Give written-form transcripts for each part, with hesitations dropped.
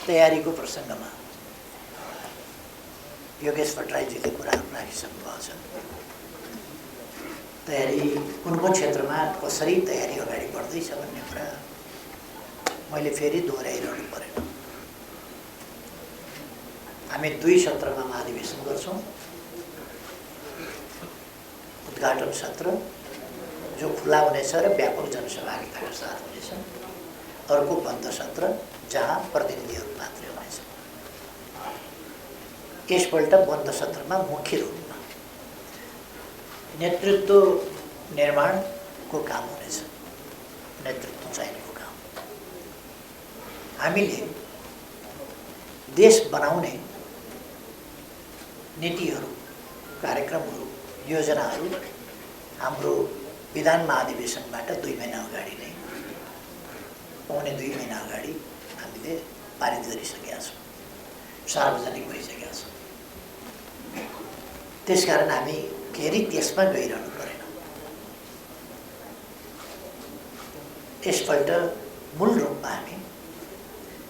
तयारीको प्रसङ्गमा योगेश भट्टराईजीले कुराहरू राखिसक्नु भएको छ। तयारी कुन कुन क्षेत्रमा कसरी तयारी अगाडि बढ्दैछ भन्ने कुरा मैले फेरि दोहोऱ्याइरहनु परेन। हामी 2 सत्रमा महाधिवेशन गर्छौँ। उद्घाटन सत्र जो खुला हुनेछ र व्यापक जनसहभागिताका साथ हुनेछ। अर्को बन्द सत्र जहाँ प्रतिनिधिहरू मात्रै हुनेछ। यसपल्ट बन्द सत्रमा मुख्य रूपमा नेतृत्व निर्माणको काम हुनेछ। नेतृत्व चाहिनेको काम। हामीले देश बनाउने नीतिहरू, कार्यक्रमहरू, योजनाहरू हाम्रो विधान महाधिवेशनबाट 2 महिना अगाडि नै, पौने 2 महिना अगाडि हामीले पारित गरिसकेका छौँ, सार्वजनिक भइसकेका छौँ। त्यसकारण हामी फेरि त्यसमा गइरहनु परेन। यसपल्ट मूल रूपमा हामी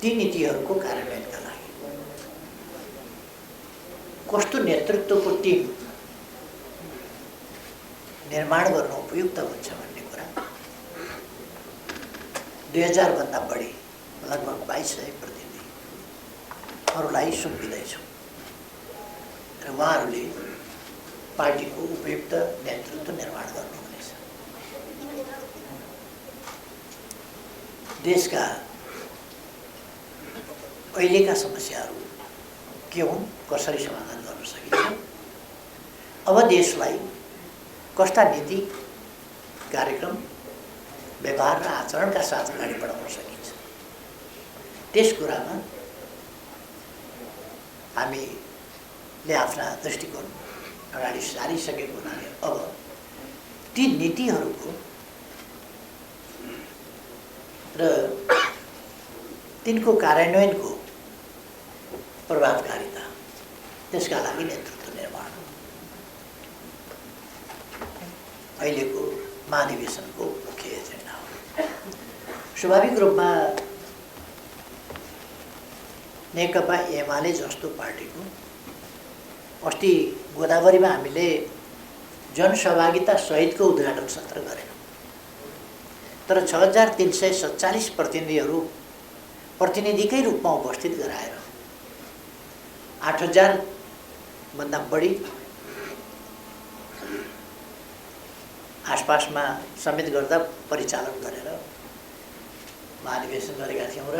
ती नीतिहरूको कार्यान्वयनका लागि कस्तो नेतृत्वको टिम निर्माण गर्न उपयुक्त हुन्छ भन्ने कुरा 2000 भन्दा बढी लगभग 2200 प्रतिनिधिहरूलाई सुम्पिँदैछौँ र उहाँहरूले पार्टीको उपयुक्त नेतृत्व निर्माण गर्नुहुनेछ। देशका अहिलेका समस्याहरू के हुन्, कसरी समाधान गर्न सकिन्छ, अब देशलाई कस्ता नीति, कार्यक्रम, व्यवहार र आचरणका साथ अगाडि बढाउन सकिन्छ, त्यस कुरामा हामीले आफ्ना दृष्टिकोण अगाडि सारिसकेको हुनाले अब ती नीतिहरूको र तिनको कार्यान्वयनको प्रभावकारिता, त्यसका लागि नेतृत्व निर्माण अहिलेको महाधिवेशनको मुख्य एजेन्डा हो। स्वाभाविक रूपमा नेकपा एमाले जस्तो पार्टीको अस्ति गोदावरीमा हामीले जनसहभागिता सहितको उद्घाटन सत्र गरेनौँ, तर 6347 प्रतिनिधिकै रूपमा उपस्थित गराएर 8000 भन्दा बढी आसपासमा समेत गर्दा परिचालन गरेर महाधिवेशन गरेका थियौँ। र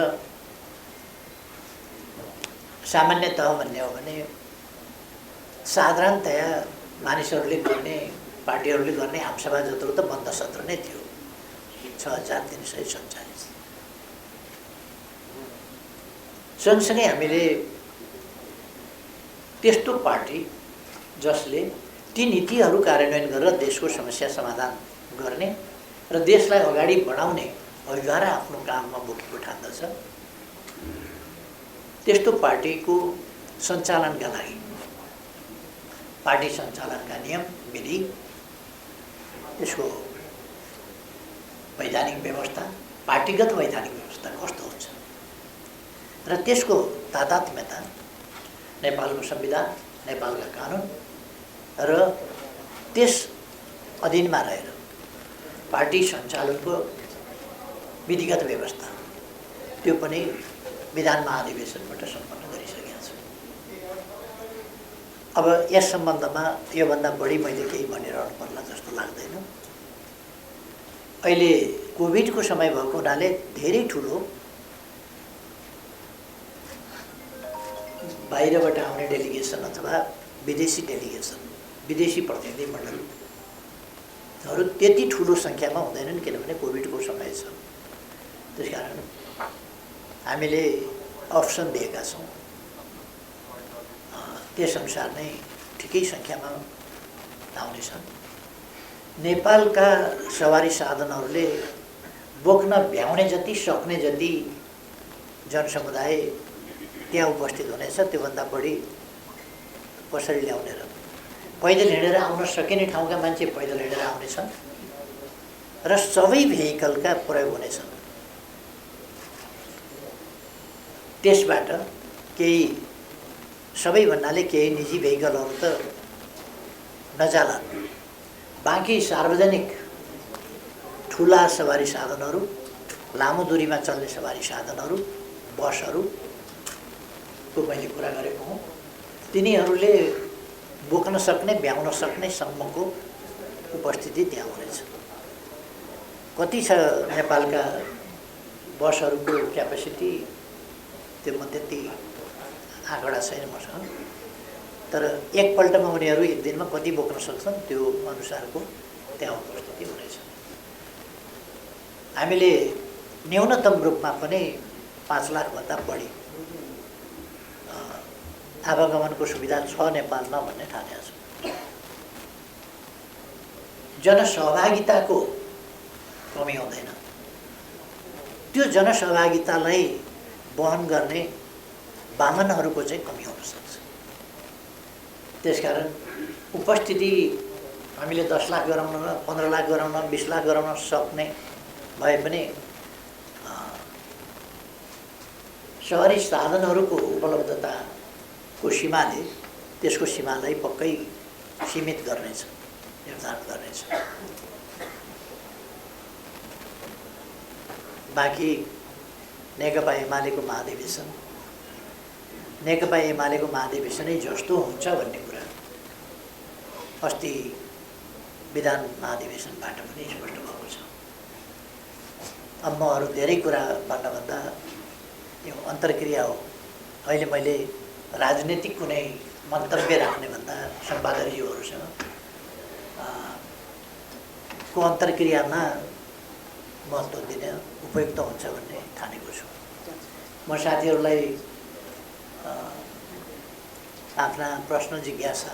सामान्यतः भन्ने हो भने साधारणतया मानिसहरूले गर्ने, पार्टीहरूले गर्ने आमसभा जत्रो त बन्द सत्र नै थियो, 6347। सँगसँगै हामीले त्यस्तो पार्टी जसले ती नीतिहरू कार्यान्वयन गरेर देशको समस्या समाधान गर्ने र देशलाई अगाडि बढाउने अभिभार आफ्नो काममा बोकेको ठान्दछ, त्यस्तो पार्टीको सञ्चालनका लागि पार्टी सञ्चालनका नियम, विधि, त्यसको वैधानिक व्यवस्था, पार्टीगत वैधानिक व्यवस्था कस्तो हुन्छ र त्यसको तादात्म्यता नेपालको संविधान, नेपालका कानुन र त्यस अधीनमा रहेर पार्टी सञ्चालनको विधिगत व्यवस्था, त्यो पनि विधान महाधिवेशनबाट सम्पन्न गरिसकेका छु। अब यस सम्बन्धमा योभन्दा बढी मैले केही भनिरहनु पर्ला जस्तो लाग्दैन। अहिले कोभिडको समय भएको हुनाले धेरै ठुलो बाहिरबाट आउने डेलिगेसन अथवा विदेशी डेलिगेसन, विदेशी प्रतिनिधि मण्डलहरू त्यति ठुलो सङ्ख्यामा हुँदैनन्, किनभने कोभिडको समय छ। त्यसकारण हामीले अप्सन दिएका छौँ, त्यसअनुसार नै ठिकै सङ्ख्यामा आउनेछन्। नेपालका सवारी साधनहरूले बोक्न भ्याउने जति, सक्ने जति जनसमुदाय त्यहाँ उपस्थित हुनेछ। त्योभन्दा बढी कसरी ल्याउने र पैदल हिँडेर आउन सकिने ठाउँका मान्छे पैदल हिँडेर आउनेछन् र सबै भेहिकलका प्रयोग हुनेछन्। त्यसबाट केही सबै भन्नाले केही निजी भेहिकलहरू त नजाला, बाँकी सार्वजनिक ठुला सवारी साधनहरू, लामो दूरीमा चल्ने सवारी साधनहरू, बसहरूको मैले कुरा गरेको हुँ। तिनीहरूले बोक्न सक्ने, ब्याउन सक्ने सम्मको उपस्थिति त्यहाँ हुनेछ। कति छ नेपालका बसहरूको क्यापेसिटी त्यो म त्यति आँकडा छैन मसँग, तर एकपल्टमा उनीहरू एक दिनमा कति बोक्न सक्छन् त्यो अनुसारको त्यहाँ उपस्थिति हुनेछ। हामीले न्यूनतम रूपमा पनि 5 लाखभन्दा बढी आवागमनको सुविधा छ नेपालमा भन्ने ठानेको छु। जनसहभागिताको कमी हुँदैन, त्यो जनसहभागितालाई वहन गर्ने वाहनहरूको चाहिँ कमी हुन सक्छ। त्यसकारण उपस्थिति हामीले 10 लाख गराउन, 15 लाख गराउन, 20 लाख गराउन सक्ने भए पनि सहरी साधनहरूको उपलब्धताको सीमाले त्यसको सीमालाई पक्कै सीमित गर्नेछ, निर्धारण गर्नेछ। बाँकी नेकपा एमालेको महाधिवेशन महाधिवेशनै जस्तो हुन्छ भन्ने कुरा अस्ति विधान महाधिवेशनबाट पनि स्पष्ट भएको छ। अब म अरू धेरै कुरा भन्नुभन्दा यो अन्तर्क्रिया हो। अहिले मैले राजनीतिक कुनै मन्तव्य राख्ने भन्दा सम्पादकज्यूहरूसँग को अन्तर्क्रियामा महत्त्व दिने उपयुक्त हुन्छ भन्ने ठानेको छु। म साथीहरूलाई आफ्ना प्रश्न, जिज्ञासा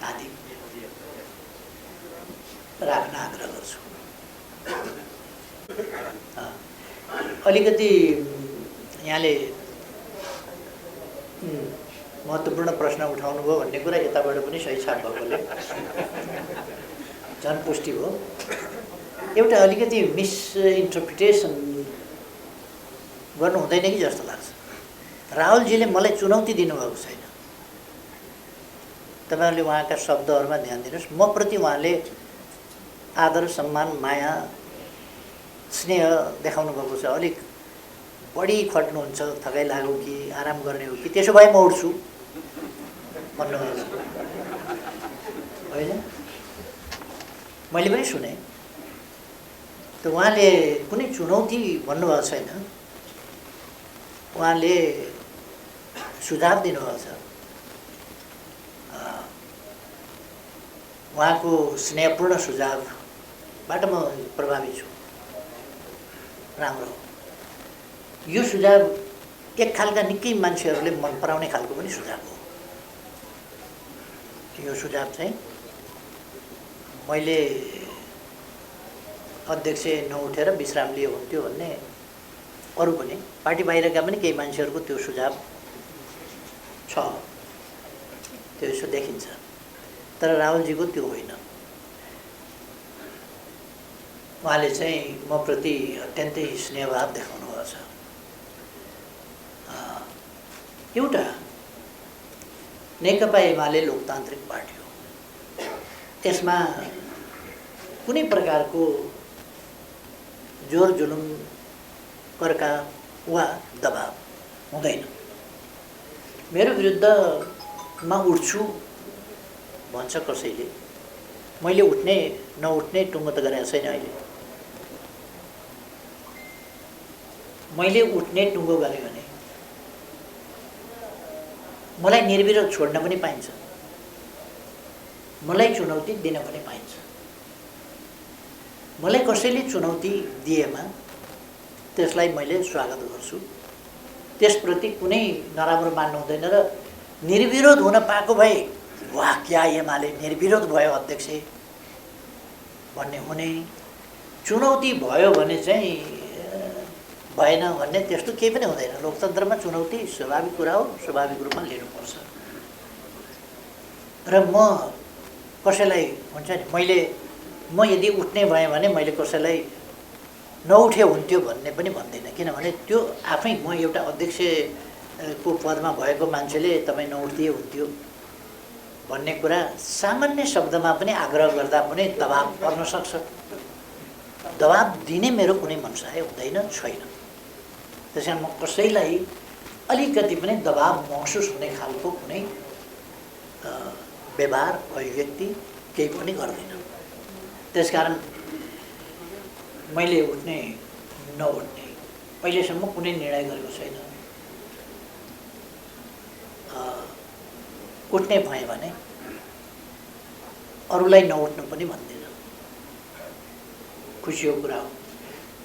आदि राख्न आग्रह गर्छु। अलिकति यहाँले महत्त्वपूर्ण प्रश्न उठाउनुभयो भन्ने कुरा यताबाट पनि सही छाप भएकोले झन् पुष्टि भयो। एउटा अलिकति मिसइन्टरप्रिटेसन गर्नु हुँदैन कि जस्तो लाग्छ। राहुलजीले मलाई चुनौती दिनुभएको छैन। तपाईँहरूले उहाँका शब्दहरूमा ध्यान दिनुहोस्। म प्रति उहाँले आदर, सम्मान, माया, स्नेह देखाउनु भएको छ। अलिक बढी खट्नुहुन्छ, थकाइ लाग्यो कि आराम गर्ने हो कि त्यसो भए म उठ्छु भन्नुभएको छ होइन? मैले पनि सुने। त उहाँले कुनै चुनौती भन्नुभएको छैन, उहाँले सुझाव दिनुभएको छ। उहाँको स्नेहपूर्ण सुझावबाट म प्रभावित छु। राम्रो, यो सुझाव एक खालका निकै मान्छेहरूले मन पराउने खालको पनि सुझाव हो। यो सुझाव चाहिँ मैले अध्यक्ष नउठेर विश्राम लिए हुन्थ्यो भन्ने अरू पनि पार्टी बाहिरका पनि केही मान्छेहरूको त्यो सुझाव छ, त्यो यसो देखिन्छ। तर राहुलजीको त्यो होइन। उहाँले चाहिँ म प्रति अत्यन्तै स्नेहभाव देखाउनु भएको छ। एउटा नेकपा एमाले लोकतान्त्रिक पार्टी हो, त्यसमा कुनै प्रकारको जोर जुलुम, कर्का वा दबाब हुँदैन। मेरो विरुद्धमा उठ्छु भन्छ कसैले, मैले उठ्ने नउठ्ने टुङ्गो त गरेको छैन। अहिले मैले उठ्ने टुङ्गो गरेँ भने मलाई निर्विरोध छोड्न पनि पाइन्छ, मलाई चुनौती दिन पनि पाइन्छ। मलाई कसैले चुनौती दिएमा त्यसलाई मैले स्वागत गर्छु, त्यसप्रति कुनै नराम्रो मान्नु हुँदैन। र निर्विरोध हुन पाएको भए वाह क्या एमाले निर्विरोध भयो अध्यक्ष भन्ने हुने, चुनौती भयो भने चाहिँ भएन भन्ने त्यस्तो केही पनि हुँदैन। लोकतन्त्रमा चुनौती स्वाभाविक कुरा हो, स्वाभाविक रूपमा लिनुपर्छ। र म कसैलाई हुन्छ नि, म यदि उठ्ने भएँ भने मैले कसैलाई नउठे हुन्थ्यो भन्ने पनि भन्दैन, किनभने त्यो आफै म एउटा अध्यक्षको पदमा भएको मान्छेले तपाईँ नउठ्दिए हुन्थ्यो भन्ने कुरा सामान्य शब्दमा पनि आग्रह गर्दा पनि दबाब पर्न सक्छ। दबाब दिने मेरो कुनै मनसाय हुँदैन, छैन। त्यसैले म कसैलाई अलिकति पनि दबाब महसुस हुने खालको कुनै व्यवहार, अभिव्यक्ति केही पनि गर्दिनँ। त्यसकारण मैले उठ्ने नउठ्ने अहिलेसम्म कुनै निर्णय गरेको छैन। उठ्ने भएँ भने अरूलाई नउठ्नु पनि भन्दिनँ, खुसीको कुरा हो।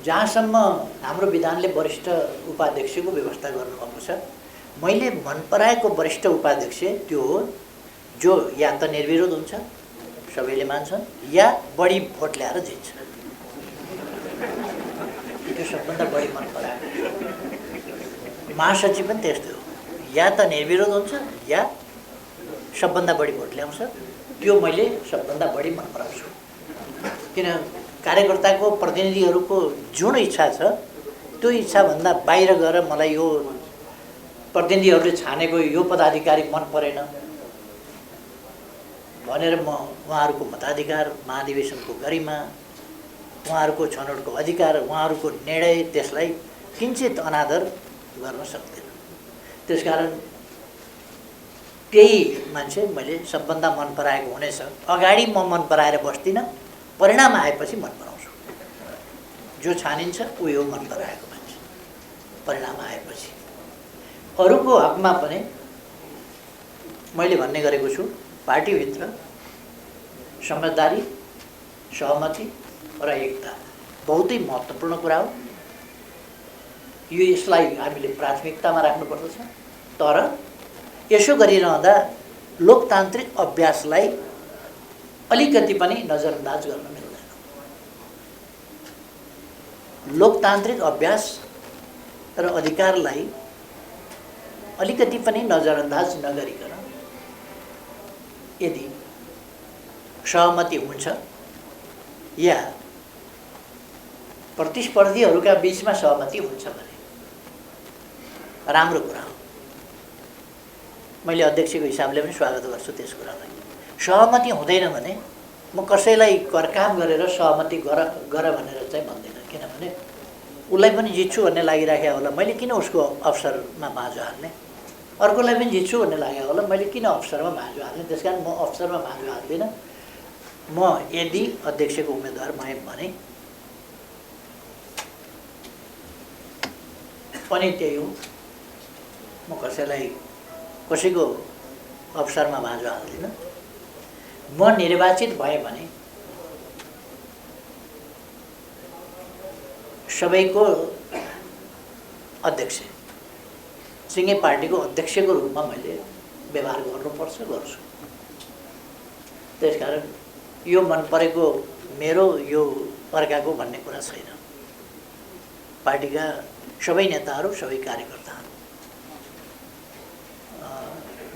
जहाँसम्म हाम्रो विधानले वरिष्ठ उपाध्यक्षको व्यवस्था गर्नुभएको छ, मैले मन पराएको वरिष्ठ उपाध्यक्ष त्यो हो जो या त निर्विरोध हुन्छ, सबैले मान्छन्, या बढी भोट ल्याएर जित्छ। त्यो सबभन्दा बढी मन पराएको। महासचिव पनि त्यस्तै हो, या त निर्विरोध हुन्छ या सबभन्दा बढी भोट ल्याउँछ। त्यो मैले सबभन्दा बढी मन पराउँछु। किन कार्यकर्ताको प्रतिनिधिहरूको जुन इच्छा छ त्यो इच्छाभन्दा बाहिर गएर मलाई यो प्रतिनिधिहरूले छानेको यो पदाधिकारी मन परेन भनेर म उहाँहरूको मताधिकार, महाधिवेशनको गरिमा, उहाँहरूको छनौटको अधिकार, उहाँहरूको निर्णय, त्यसलाई किञ्चित अनादर गर्न सक्दिनँ। त्यसकारण त्यही मान्छे मैले सबभन्दा मन पराएको हुनेछ। अगाडि म मन पराएर बस्दिनँ, परिणाम आएपछि मन पराउँछु। जो छानिन्छ ऊ यो मन पराएको मान्छे, परिणाम आएपछि। अरूको हकमा पनि मैले भन्ने गरेको छु, पार्टीभित्र समझदारी, सहमति र एकता बहुतै महत्त्वपूर्ण कुरा हो। यसलाई हामीले प्राथमिकतामा राख्नुपर्दछ। तर यसो गरिरहँदा लोकतान्त्रिक अभ्यासलाई अलिकति पनि नजरअन्दाज गर्न मिल्दैन। लोकतान्त्रिक अभ्यास र अधिकारलाई अलिकति पनि नजरअन्दाज नगरिकन यदि सहमति हुन्छ या प्रतिस्पर्धीहरूका बीचमा सहमति हुन्छ भने राम्रो कुरा हो। मैले अध्यक्षको हिसाबले पनि स्वागत गर्छु त्यस कुरालाई। सहमति हुँदैन भने म कसैलाई करकाम गरेर सहमति गर भनेर चाहिँ भन्दिनँ, किनभने उसलाई पनि जित्छु भन्ने लागिराखेको होला, मैले किन उसको अवसरमा माझो हाल्ने। अर्कोलाई पनि जित्छु भन्ने लागेको होला, मैले किन अवसरमा माझो हाल्ने। त्यसकारण म अवसरमा माझो हाल्दिनँ। म यदि अध्यक्षको उम्मेदवार भएँ भने पनि त्यही हो, म कसैको अवसरमा माझो हाल्दिनँ। म निर्वाचित भएँ भने सबैको अध्यक्ष, सिङ्गे पार्टीको अध्यक्षको रूपमा मैले व्यवहार गर्नुपर्छ, गर्छु। त्यसकारण यो मन परेको मेरो, यो अर्काको भन्ने कुरा छैन। पार्टीका सबै नेताहरू, सबै कार्यकर्ताहरू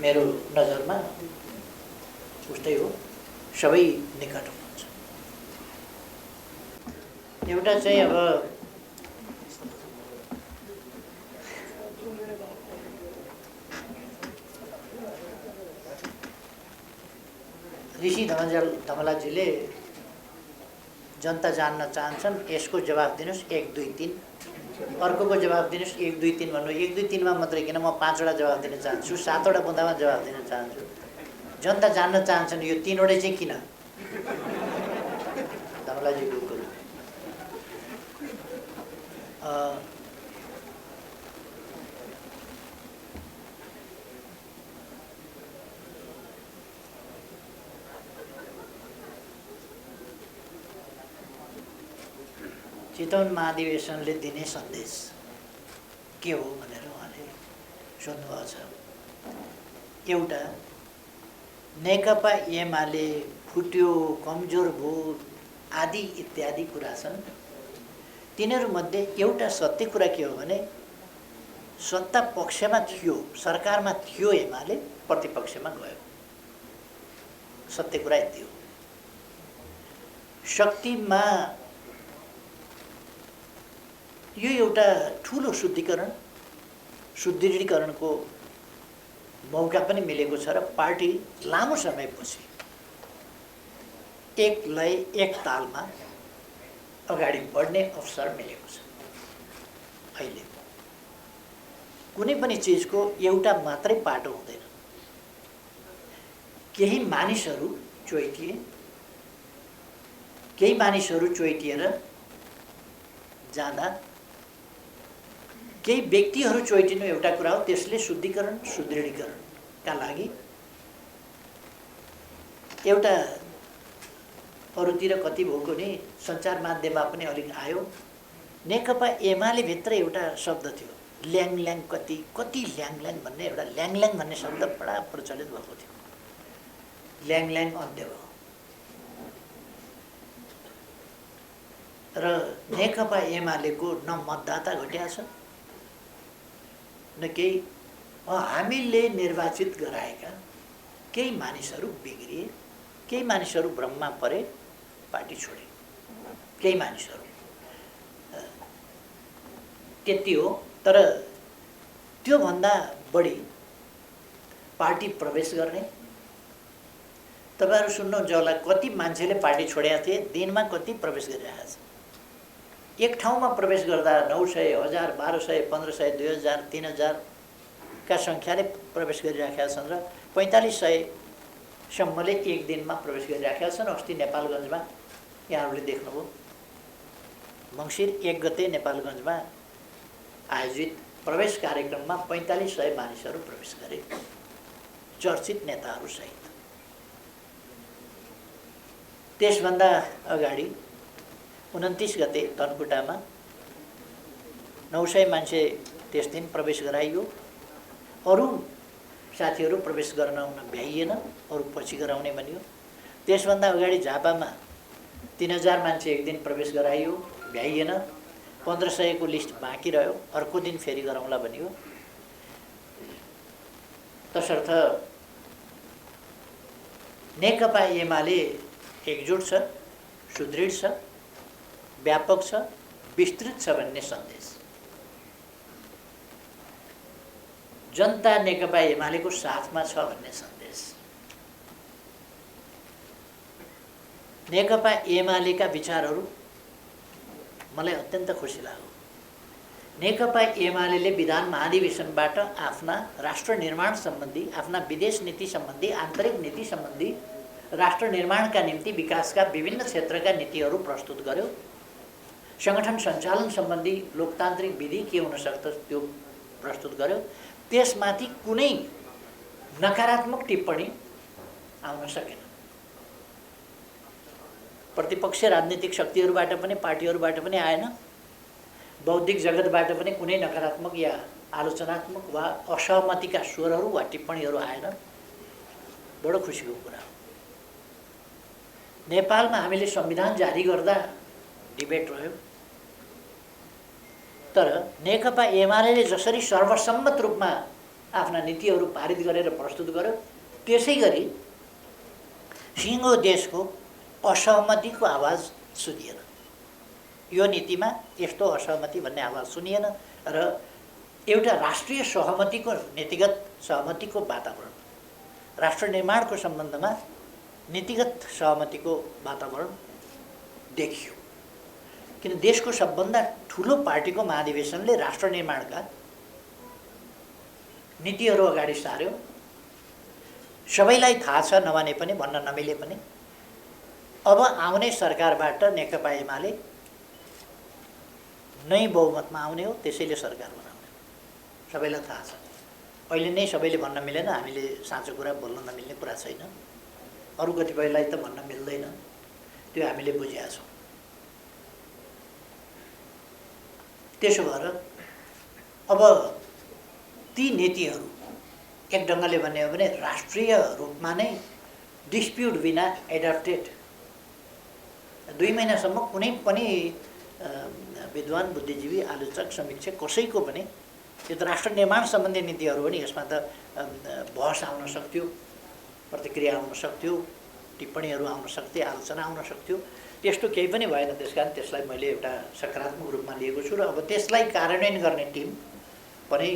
मेरो नजरमा उस्तै हो, सबै निकट हुनुहुन्छ। एउटा चाहिँ अब ऋषि धमलाजीले जनता जान्न चाहन्छन्, यसको जवाब दिनुहोस् 1 2 3, अर्कोको जवाब दिनुहोस् 1 2 3 भन्नु। 1 2 3 मा मात्रै किन, म 5 वटा जवाब दिन चाहन्छु, 7 वटा बुँदामा जवाब दिन चाहन्छु। जनता जान्न चाहन्छन्, यो 3 वटै चाहिँ किन? धमलाजीको कुरो चितवन महाधिवेशनले दिने सन्देश के हो भनेर उहाँले सोध्नुभएको छ। एउटा, नेकपा एमाले फुट्यो, कमजोर भयो आदि इत्यादि कुरा छन्। तिनीहरूमध्ये एउटा सत्य कुरा के हो भने सत्ता पक्षमा थियो, सरकारमा थियो एमाले, प्रतिपक्षमा गयो। सत्य कुरा यति हो। शक्तिमा यो एउटा ठुलो सुदृढीकरणको मौका पनि मिलेको छ र पार्टी लामो समयपछि एक लय एक तालमा अगाडि बढ्ने अवसर मिलेको छ। अहिले कुनै पनि चिजको एउटा मात्रै पाटो हुँदैन। केही मानिसहरू चोइटिएर जाँदा केही व्यक्तिहरू चोइटिनु एउटा कुरा हो, त्यसले सुदृढीकरणका लागि एउटा अरूतिर कति भएको नि सञ्चार माध्यममा पनि अलिक आयो। नेकपा एमाले भित्र एउटा शब्द थियो ल्याङल्याङ, कति ल्याङल्याङ भन्ने एउटा ल्याङल्याङ भन्ने शब्द बडा प्रचलित भएको थियो। ल्याङल्याङ अन्त्य भयो र नेकपा एमालेको न मतदाता घट्या छ न केही। हामीले निर्वाचित गराएका केही मानिसहरू बिग्रिए, केही मानिसहरू भ्रममा परे, पार्टी छोडे, केही मानिसहरू त्यति हो। तर त्योभन्दा बढी पार्टी प्रवेश गर्ने तपाईहरु सुन्नुहुन्छ होला कति मान्छेले पार्टी छोडेका थिए, दिनमा कति प्रवेश गरिरहेका छन्। एक ठाउँमा प्रवेश गर्दा 900, 1000, 1200, 1500, 2000, 3000 का संख्याले प्रवेश गरिरहेका छन् र 4500 सम्मले एक दिनमा प्रवेश गरिरहेका छन्। अस्ति नेपालगञ्जमा यहाँहरूले देख्नुभयो, मङ्सिर 1 गते नेपालगञ्जमा आयोजित प्रवेश कार्यक्रममा 4500 मानिसहरू प्रवेश गरे, चर्चित नेताहरू सहित। त्यसभन्दा अगाडि 29 गते धनकुटामा 900 मान्छे त्यस दिन प्रवेश गराइयो। अरू साथीहरू प्रवेश गर्न भ्याइएन, अरू पछि गराउने भनियो। त्यसभन्दा अगाडि झापामा 3000 मान्छे एक दिन प्रवेश गराइयो, भ्याइएन। 1500 को लिस्ट बाँकी रह्यो, अर्को दिन फेरि गराउँला भनियो। तसर्थ नेकपा एमाले एकजुट छ, सुदृढ छ, व्यापक छ, विस्तृत छ भन्ने सन्देश। जनता नेकपा एमालेको साथमा छ भन्ने सन्देश। नेकपा एमालेका विचारहरू मलाई अत्यन्त खुसी लाग्यो। नेकपा एमाले विधान महाधिवेशनबाट आफ्ना राष्ट्र निर्माण सम्बन्धी, आफ्ना विदेश नीति सम्बन्धी, आन्तरिक नीति सम्बन्धी, राष्ट्र निर्माणका निम्ति विकासका विभिन्न क्षेत्रका नीतिहरू प्रस्तुत गर्यो। संगठन सञ्चालन सम्बन्धी लोकतान्त्रिक विधि के हुन सक्छ त्यो प्रस्तुत गर्यो। त्यसमाथि कुनै नकारात्मक टिप्पणी आउन सकेन। प्रतिपक्षी राजनीतिक शक्तिहरूबाट पनि, पार्टीहरूबाट पनि आएन। बौद्धिक जगतबाट पनि कुनै नकारात्मक या आलोचनात्मक वा असहमतिका स्वरहरू वा टिप्पणीहरू आएन। बडो खुसीको कुरा हो। नेपालमा हामीले संविधान जारी गर्दा डिबेट रह्यो, तर नेकपा एमाले जसरी सर्वसम्मत रूपमा आफ्ना नीतिहरू पारित गरेर प्रस्तुत गर्यो, त्यसै गरी सिङ्गो देशको असहमतिको आवाज सुनिएन। यो नीतिमा यस्तो असहमति भन्ने आवाज सुनिएन र एउटा राष्ट्रिय सहमतिको, नीतिगत सहमतिको वातावरण, राष्ट्र निर्माणको सम्बन्धमा नीतिगत सहमतिको वातावरण देखियो। किन देशको सबभन्दा ठुलो पार्टीको महाधिवेशनले राष्ट्र निर्माणका नीतिहरू अगाडि सार्यो। सबैलाई थाहा छ, नमाने पनि, भन्न नमिले पनि, अब आउने सरकारबाट नेकपा एमाले नै बहुमतमा आउने हो, त्यसैले सरकार बनाउने हो। सबैलाई थाहा छ। अहिले नै सबैले भन्न मिलेन, हामीले साँचो कुरा बोल्न नमिल्ने कुरा छैन। अरू कतिपयलाई त भन्न मिल्दैन, त्यो हामीले बुझेका छौँ। त्यसो भएर अब ती नीतिहरू एक ढङ्गले भन्ने हो भने राष्ट्रिय रूपमा नै डिस्प्युट बिना एडप्टेड। 2 महिनासम्म कुनै पनि विद्वान, बुद्धिजीवी, आलोचक, समीक्षक कसैको पनि यो त राष्ट्र निर्माण सम्बन्धी नीतिहरू हो नि, यसमा त बहस आउन सक्थ्यो, प्रतिक्रिया आउन सक्थ्यो, टिप्पणीहरू आउन सक्थे, आलोचना आउन सक्थ्यो। त्यस्तो केही पनि भएन। त्यसकारण त्यसलाई मैले एउटा सकारात्मक रूपमा लिएको छु र अब त्यसलाई कार्यान्वयन गर्ने टिम पनि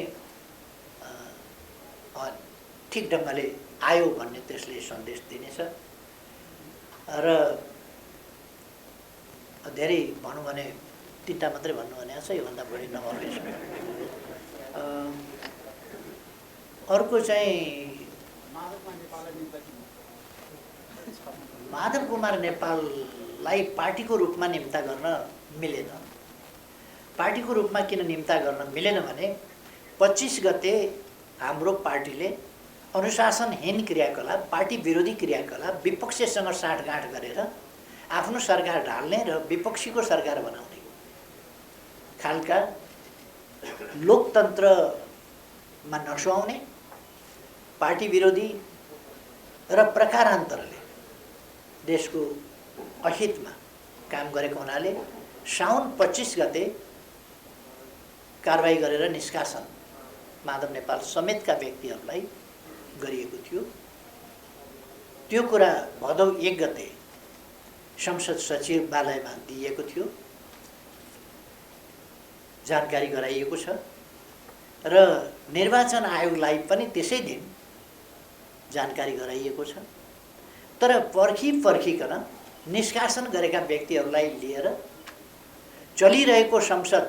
ठिक ढङ्गले आयो भन्ने त्यसले सन्देश दिनेछ। र धेरै भनौँ भने 3टा मात्रै भन्नु भनेको छ, योभन्दा बढी नभन्दैछु। अर्को चाहिँ माधव कुमार नेपाललाई पार्टीको रूपमा निम्ता गर्न मिलेन। पार्टीको रूपमा किन निम्ता गर्न मिलेन भने 25 गते हाम्रो पार्टीले अनुशासनहीन क्रियाकलाप, पार्टी विरोधी क्रियाकलाप, विपक्षसँग साँठगाँठ गरेर आफ्नो सरकार ढाल्ने र विपक्षीको सरकार बनाउने खालका लोकतन्त्रमा नसुहाउने, पार्टी विरोधी र प्रकारान्तरले देशको अहितमा काम गरेको हुनाले साउन 25 गते कारबाही गरेर निष्कासन माधव नेपाल समेतका व्यक्तिहरूलाई गरिएको थियो। त्यो कुरा भदौ 1 गते संसद सचिवालयमा दिइएको थियो, जानकारी गराइएको छ र निर्वाचन आयोगलाई पनि त्यसै दिन जानकारी गराइएको छ। तर पर्खिकन निष्कासन गरेका व्यक्तिहरूलाई लिएर चलिरहेको संसद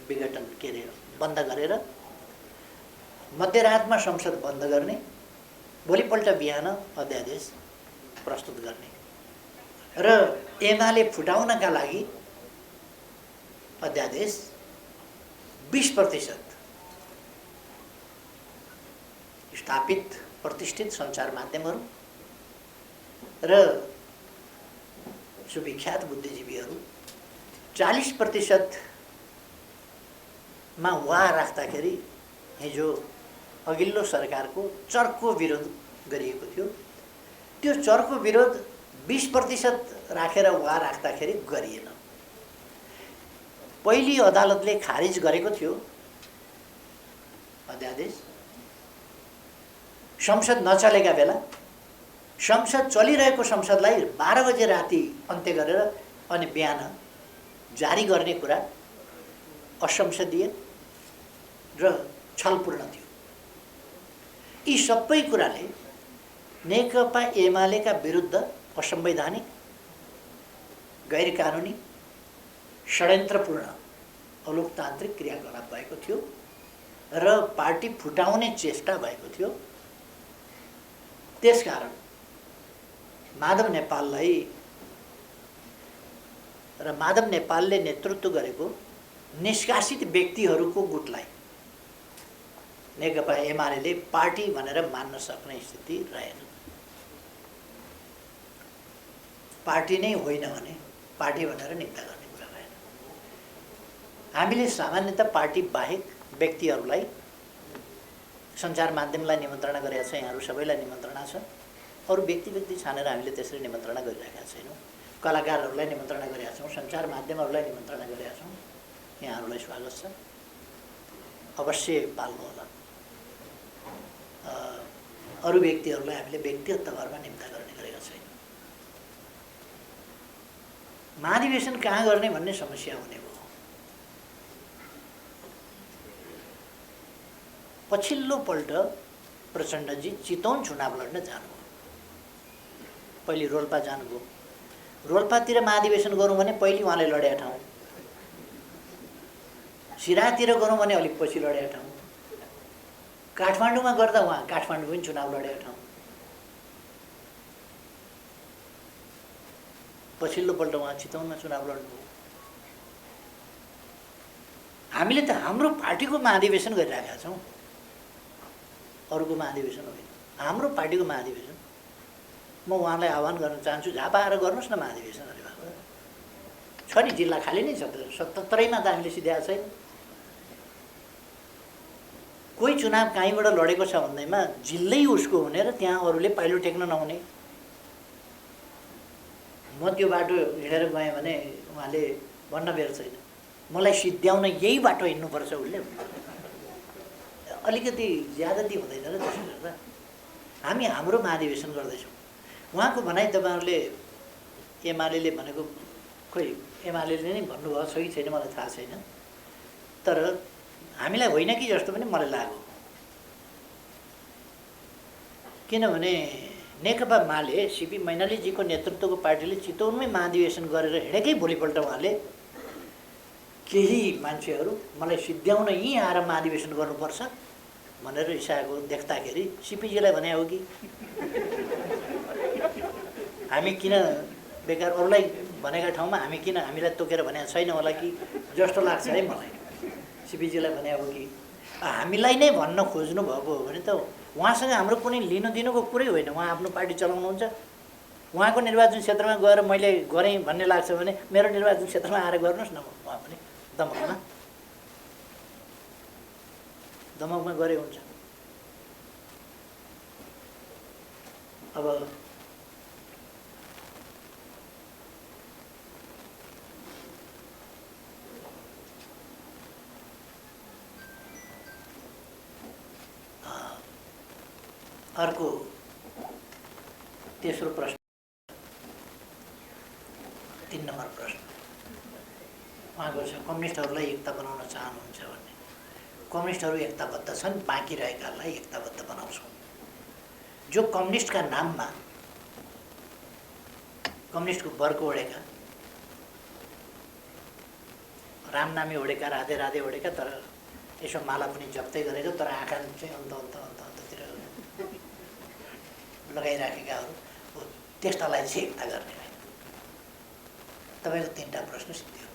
विघटन बन्द गरेर मध्यरातमा संसद बन्द गर्ने, भोलिपल्ट बिहान अध्यादेश प्रस्तुत गर्ने र एमाले फुटाउनका लागि अध्यादेश 20% स्थापित प्रतिष्ठित सञ्चार माध्यमहरू र सुविख्यात बुद्धिजीवीहरू 40% मा वाह राख्दाखेरि हिजो अघिल्लो सरकारको चर्को विरोध गरिएको थियो। त्यो चर्को विरोध 20% राखेर वाह राख्दाखेरि गरिएन। पहिली अदालतले खारिज गरेको थियो अध्यादेश। संसद नचलेका बेला संसद चलिरहेको संसदलाई 12 बजे राति अन्त्य गरेर अनि बिहान जारी गर्ने कुरा असंसदीय र छलपूर्ण थियो। यी सबै कुराले नेकपा एमालेका विरुद्ध असंवैधानिक, गैरकानुनी, षड्यन्त्रपूर्ण, अलोकतान्त्रिक क्रियाकलाप भएको थियो र पार्टी फुटाउने चेष्टा भएको थियो। त्यसकारण माधव नेपाललाई र माधव नेपालले नेतृत्व गरेको निष्कासित व्यक्तिहरूको गुटलाई नेकपा एमाले पार्टी भनेर मान्न सक्ने स्थिति रहेन। पार्टी नै होइन भने पार्टी भनेर निम्ता गर्ने कुरा भएन। हामीले सामान्यतः पार्टी बाहेक व्यक्तिहरूलाई, सञ्चार माध्यमलाई निमन्त्रणा गरेका छ, यहाँहरू सबैलाई निमन्त्रणा छ। अरू व्यक्ति छानेर हामीले त्यसरी निमन्त्रणा गरिरहेका छैनौँ। कलाकारहरूलाई निमन्त्रणा गरेका छौँ, सञ्चार माध्यमहरूलाई निमन्त्रणा गरेका छौँ। यहाँहरूलाई स्वागत छ, अवश्य पाल्नु होला। अरू व्यक्तिहरूलाई हामीले व्यक्तिगत तवरमा निम्ता गर्ने गरेका छैनौँ। महाधिवेशन कहाँ गर्ने भन्ने समस्या हुने भयो। पछिल्लोपल्ट प्रचण्डजी चितवन चुनाव लड्न जानुभयो। पहिले रोल्पा जानुभयो। रोल्पातिर महाधिवेशन गरौँ भने पहिले उहाँले लडेका ठाउँ, सिराहातिर गरौँ भने अलिक पछि लडेका ठाउँ, काठमाडौँमा गर्दा उहाँ काठमाडौँ पनि चुनाव लडेका ठाउँ। पछिल्लोपल्ट उहाँ चितवनमा चुनाव लड्नुभयो। हामीले त हाम्रो पार्टीको महाधिवेशन गरिरहेका छौँ, अरूको महाधिवेशन होइन, हाम्रो पार्टीको महाधिवेशन। म उहाँलाई आह्वान गर्न चाहन्छु, झापा आएर गर्नुहोस् न महाधिवेशन। अरे बाबा, छ नि, जिल्ला खाली नै छ। 77मा त हामीले सिध्याएको छैन। कोही चुनाव कहीँबाट लडेको छ भन्दैमा जिल्लै उसको हुने र त्यहाँ अरूले पाइलो टेक्न नहुने। म त्यो बाटो हिँडेर गएँ भने उहाँले भन्न बेर छैन, मलाई सिद्ध्याउन यही बाटो हिँड्नुपर्छ उसले। अलिकति ज्यादती हुँदैन र त्यसो गर्दा हामी हाम्रो महाधिवेशन गर्दैछौँ। उहाँको भनाइ तपाईँहरूले एमाले भनेको खोइ एमाले नै भन्नुभएको छ कि छैन मलाई थाहा छैन, तर हामीलाई होइन कि जस्तो पनि मलाई लाग्यो। किनभने नेकपा माले सीपी मैनालीजीको नेतृत्वको पार्टीले चितवनमै महाधिवेशन गरेर हिँडेकै भोलिपल्ट उहाँले केही मान्छेहरू मलाई सिद्ध्याउन यहीँ आएर महाधिवेशन गर्नुपर्छ भनेर रिसाएको देख्दाखेरि सीपीजीलाई भने हो कि हामी किन बेकार अरूलाई भनेका ठाउँमा हामी किन हामीलाई तोकेर भनेको छैन होला कि जस्तो लाग्छ है मलाई। सीपीजीलाई भने हो कि हामीलाई नै भन्न खोज्नु भएको हो भने त उहाँसँग हाम्रो कुनै लिनु दिनुको कुरै होइन। उहाँ आफ्नो पार्टी चलाउनुहुन्छ, उहाँको निर्वाचन क्षेत्रमा गएर मैले गरेँ भन्ने लाग्छ भने मेरो निर्वाचन क्षेत्रमा आएर गर्नुहोस् न। उहाँ पनि दमकमा गरे हुन्छ। अब अर्को तेस्रो प्रश्न, 3 नम्बर प्रश्न उहाँको छ, कम्युनिस्टहरूलाई एकता बनाउन चाहनुहुन्छ भन्ने। कम्युनिस्टहरू एकताबद्ध छन्, बाँकी रहेकालाई एकताबद्ध बनाउँछौँ। जो कम्युनिस्टका नाममा कम्युनिस्टको बर्को ओढेका, रामनामी ओढेका, राधे राधे ओढेका, तर यसो माला पनि जप्तै गरेको, तर आँखा चाहिँ अन्ततिर लगाइराखेकाहरू हो, त्यस्तालाई चाहिँ एकता गर्ने होइन। तपाईँको 3टा प्रश्न सिद्धियो।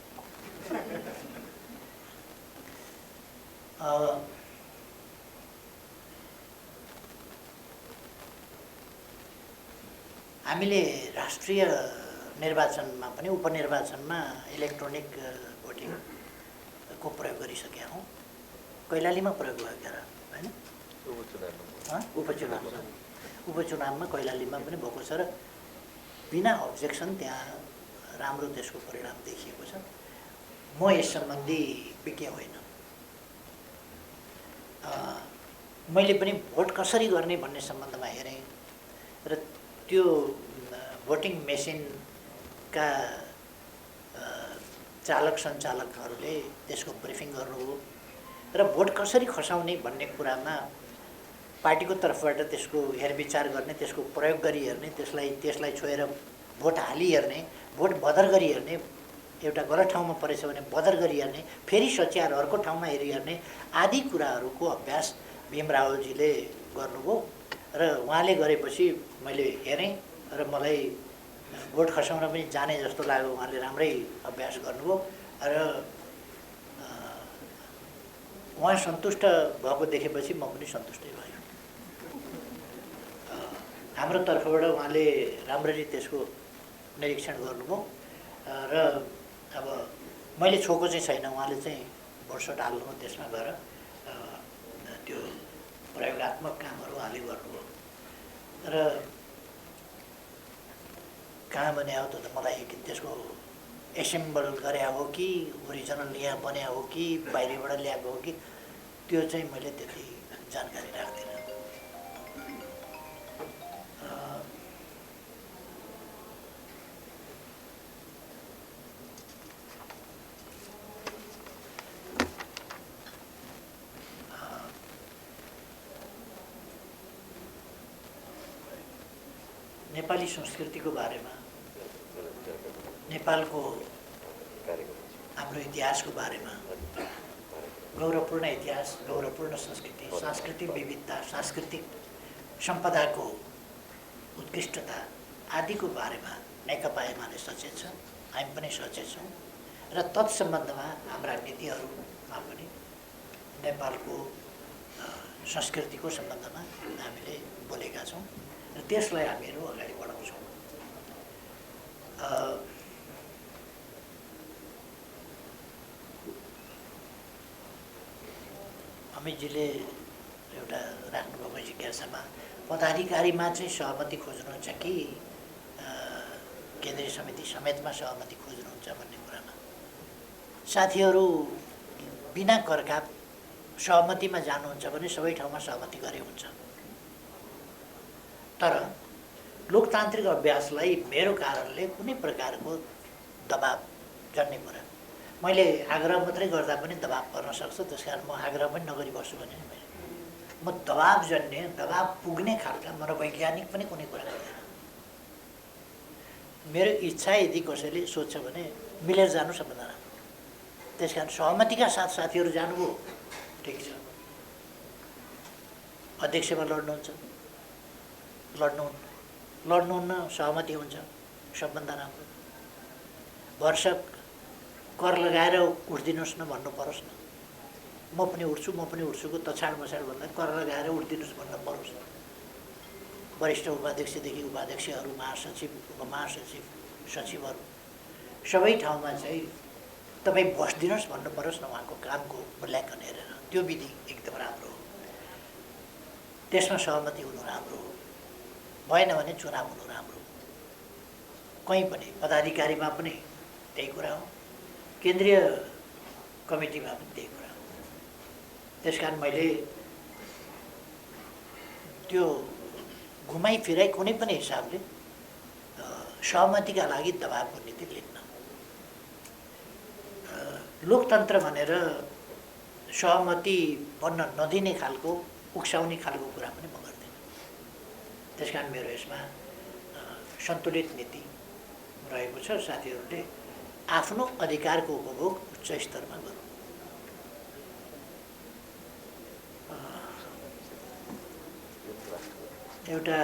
हामीले राष्ट्रिय निर्वाचनमा पनि उपनिर्वाचनमा इलेक्ट्रोनिक भोटिङको प्रयोग गरिसकेका हौँ। कैलालीमा प्रयोग भयो क्या होइन? उपचुनावमा कैलालीमा पनि भएको छ र बिना अब्जेक्सन त्यहाँ राम्रो त्यसको परिणाम देखिएको छ। म यस सम्बन्धी विज्ञ होइन। मैले पनि भोट कसरी गर्ने भन्ने सम्बन्धमा हेरेँ र त्यो भोटिङ मेसिनका चालक सञ्चालकहरूले त्यसको ब्रिफिङ गर्नुभयो र भोट कसरी खसाउने भन्ने कुरामा पार्टीको तर्फबाट त्यसको हेरविचार गर्ने, त्यसको प्रयोग गरी हेर्ने, त्यसलाई छोएर भोट हाली हेर्ने, भोट बदर गरी हेर्ने, एउटा गलत ठाउँमा परेछ भने बदर गरी हेर्ने, फेरि सच्याएर अर्को ठाउँमा हेरिहेर्ने आदि कुराहरूको अभ्यास भीम रावलजीले गर्नुभयो र उहाँले गरेपछि मैले हेरेँ र मलाई भोट खसाउन पनि जाने जस्तो लाग्यो। उहाँले राम्रै अभ्यास गर्नुभयो र उहाँ सन्तुष्ट भएको देखेपछि म पनि सन्तुष्टै भएँ। हाम्रो तर्फबाट उहाँले राम्ररी त्यसको निरीक्षण गर्नुभयो र अब मैले छोएको चाहिँ छैन। उहाँले चाहिँ भोटसोट हाल्नुभयो, त्यसमा गएर त्यो प्रयोगात्मक कामहरू उहाँले गर्नुभयो र कहाँ बने हो त मलाई त्यसको एसेम्बल गरे हो कि ओरिजिनल यहाँ बने हो कि बाहिरबाट ल्याएको हो कि त्यो चाहिँ मैले त्यति जानकारी राख्दिनँ। नेपाली संस्कृतिको बारेमा, नेपालको हाम्रो इतिहासको बारेमा, गौरवपूर्ण इतिहास, गौरवपूर्ण संस्कृति, सांस्कृतिक विविधता, सांस्कृतिक सम्पदाको उत्कृष्टता आदिको बारेमा नेकपा एमाले सचेत छ, हामी पनि सचेत छौँ र तत्सम्बन्धमा हाम्रा नीतिहरूमा पनि नेपालको संस्कृतिको सम्बन्धमा हामीले बोलेका छौँ र त्यसलाई हामीहरू अगाडि बढाउँछौँ। अमितजीले एउटा राख्नुभएको जिज्ञासामा पदाधिकारीमा चाहिँ सहमति खोज्नुहुन्छ कि केन्द्रीय समिति समेतमा सहमति खोज्नुहुन्छ भन्ने कुरामा साथीहरू बिना करकाप सहमतिमा जानुहुन्छ भने सबै ठाउँमा सहमति गरे हुन्छ। तर लोकतान्त्रिक अभ्यासलाई मेरो कारणले कुनै प्रकारको दबाब जन्ने कुरा मैले आग्रह मात्रै गर्दा पनि दबाब पर्न सक्छ, त्यस कारण म आग्रह पनि नगरी बस्छु भने मैले म दबाब जन्ने दबाब पुग्ने खालका मनोवैज्ञानिक पनि कुनै कुरा गर्दैन। मेरो इच्छा यदि कसैले सोध्छ भने मिलेर जानु सबभन्दा राम्रो। त्यस कारण सहमतिका साथ साथीहरू जानुभयो ठिक छ, अध्यक्षमा लड्नुहुन्छ लड्नुहुन्न सहमति हुन्छ सबभन्दा राम्रो। वर्षक कर लगाएर उठिदिनुहोस् न भन्नु परोस् न, म पनि उठ्छुको तछाड मछाड भन्दा कर लगाएर उठिदिनुहोस् भन्न परोस् न। वरिष्ठ उपाध्यक्षदेखि उपाध्यक्षहरू, महासचिव, उपमहासचिव, सचिवहरू सबै ठाउँमा चाहिँ तपाईँ बस्दिनुहोस् भन्नु परोस् न उहाँको कामको मूल्याङ्कन हेरेर। त्यो विधि एकदम राम्रो हो, त्यसमा सहमति हुनु राम्रो हो। भएन भने चुनाव हुनु राम्रो हो। कहीँ पनि पदाधिकारीमा पनि त्यही कुरा हो, केन्द्रीय कमिटीमा पनि त्यही कुरा हो। त्यस कारण मैले त्यो घुमाइ फिराइ कुनै पनि हिसाबले सहमतिका लागि दबाबको नीति लिन्न। लोकतन्त्र भनेर सहमति बन्न नदिने खालको उक्साउने खालको कुरा पनि म गर्दिनँ। त्यस कारण मेरो यसमा सन्तुलित नीति रहेको छ। साथीहरूले आफ्नो अधिकारको उपभोग उच्च स्तरमा गरौँ। एउटा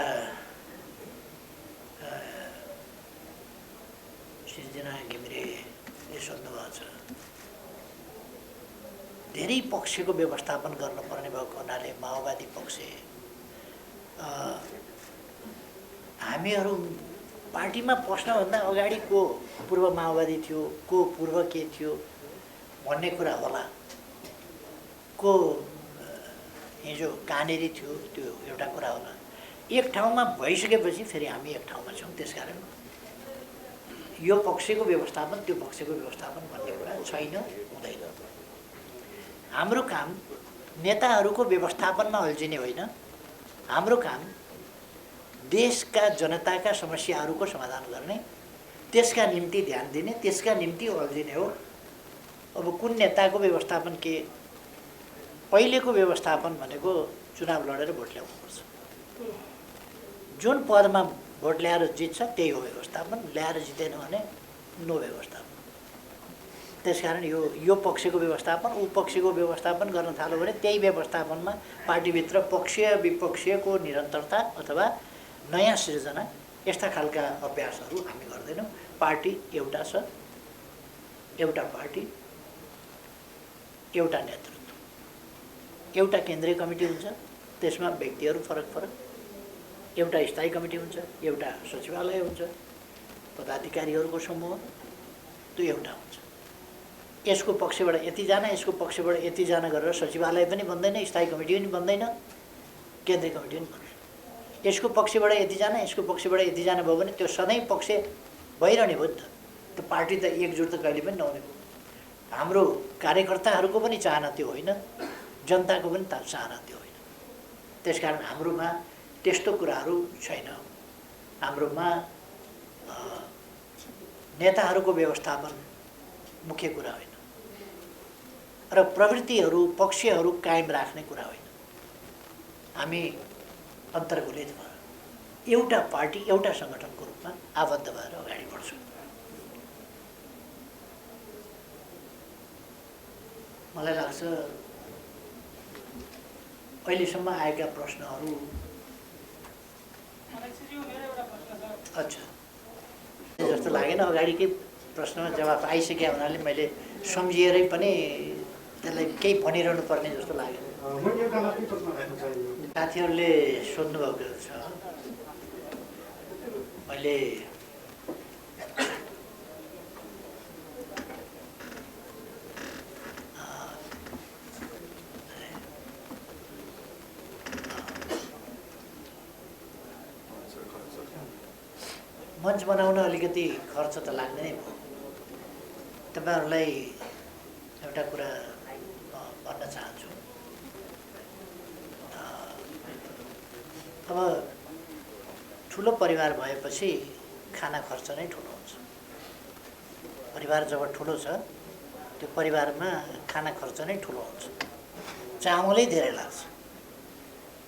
सिर्जना घिमिरेले सोध्नुभएको छ, धेरै पक्षको व्यवस्थापन गर्नुपर्ने भएको हुनाले माओवादी पक्ष हामीहरू पार्टीमा पस्नभन्दा अगाडि को पूर्व माओवादी थियो, को पूर्व के थियो भन्ने कुरा होला, को हिजो कहाँनेरि थियो त्यो एउटा कुरा होला। एक ठाउँमा भइसकेपछि फेरि हामी एक ठाउँमा छौँ। त्यसकारण यो पक्षको व्यवस्थापन त्यो पक्षको व्यवस्थापन भन्ने कुरा छैन, हुँदैन। हाम्रो काम नेताहरूको व्यवस्थापनमा अल्झिने होइन, हाम्रो काम देशका जनताका समस्याहरूको समाधान गर्ने, त्यसका निम्ति ध्यान दिने, त्यसका निम्ति अल्झिने हो। अब कुन नेताको व्यवस्थापन के, पहिलेको व्यवस्थापन भनेको चुनाव लडेर भोट ल्याउनुपर्छ। जुन पदमा भोट ल्याएर जित्छ त्यही हो व्यवस्थापन, ल्याएर जितेन भने नो व्यवस्थापन। त्यसकारण यो पक्षको व्यवस्थापन ऊ पक्षको व्यवस्थापन गर्न थाल्यो भने त्यही व्यवस्थापनमा पार्टीभित्र पक्षीय विपक्षीयको निरन्तरता अथवा नयाँ सृजना यस्ता खालका अभ्यासहरू हामी गर्दैनौँ। पार्टी एउटा छ, एउटा पार्टी, एउटा नेतृत्व, एउटा केन्द्रीय कमिटी हुन्छ, त्यसमा व्यक्तिहरू फरक फरक, एउटा स्थायी कमिटी हुन्छ, एउटा सचिवालय हुन्छ, पदाधिकारीहरूको समूह, त्यो एउटा हुन्छ। यसको पक्षबाट यतिजना, यसको पक्षबाट यतिजना गरेर सचिवालय पनि बन्दैन, स्थायी कमिटी पनि बन्दैन, केन्द्रीय कमिटी पनि बन्दैन। यसको पक्षबाट यतिजना, यसको पक्षबाट यतिजना भयो भने त्यो सधैँ पक्ष भइरहने भयो नि त। त्यो पार्टी त एकजुट त कहिले पनि नहुने भयो। हाम्रो कार्यकर्ताहरूको पनि चाहना त्यो होइन, जनताको पनि चाहना त्यो होइन। त्यसकारण हाम्रोमा त्यस्तो कुराहरू छैन। हाम्रोमा नेताहरूको व्यवस्थापन मुख्य कुरा होइन र प्रवृत्तिहरू पक्षहरू कायम राख्ने कुरा होइन। हामी अन्तर्गुलित भएर एउटा पार्टी एउटा सङ्गठनको रूपमा आबद्ध भएर अगाडि बढ्छौँ। मलाई लाग्छ अहिलेसम्म आएका प्रश्नहरू अच्छा जस्तो लागेन। अगाडिकै प्रश्नमा जवाफ आइसक्यो हुनाले मैले सम्झिएरै पनि त्यसलाई केही भनिरहनु पर्ने जस्तो लागेन। साथीहरूले सोध्नुभएको छ, मैले मञ्च बनाउन अलिकति खर्च त लाग्ने नै भयो। तपाईँहरूलाई एउटा कुरा भन्न चाहन्छु। अब ठुलो परिवार भएपछि खाना खर्च नै ठुलो हुन्छ। परिवार जब ठुलो छ त्यो परिवारमा खाना खर्च नै ठुलो हुन्छ। चामलै धेरै लाग्छ,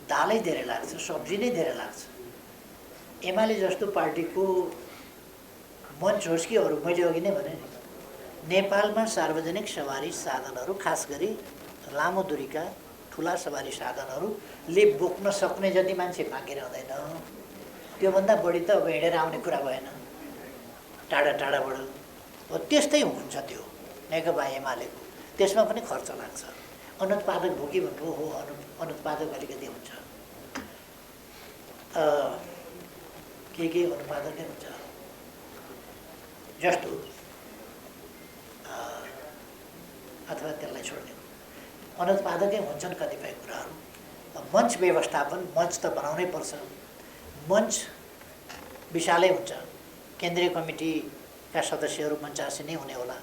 दालै धेरै लाग्छ, सब्जी नै धेरै लाग्छ। एमाले जस्तो पार्टीको मञ्च होस् कि अरू, मैले अघि नै भने नि, नेपालमा सार्वजनिक सवारी साधनहरू, खास गरी लामो दूरीका ठुला सवारी साधनहरूले बोक्न सक्ने जति मान्छे बाँकी रहँदैन। त्योभन्दा बढी त अब हिँडेर आउने कुरा भएन, टाढा टाढाबाट। हो त्यस्तै हुन्छ त्यो नेकपा एमालेको। त्यसमा पनि खर्च लाग्छ। अनुत्पादक भोगी भन्नु हो, अनुत्पादक अलिकति हुन्छ, के अनुत्पादकै हुन्छ। जस्तो अथवा त्यसलाई छोडिदिनु, अनुत्पादकै हुन्छन् कतिपय कुराहरू। मञ्च व्यवस्थापन, मञ्च त बनाउनै पर्छ। मञ्च विशालै हुन्छ। केन्द्रीय कमिटीका सदस्यहरू 85 नै हुने होला।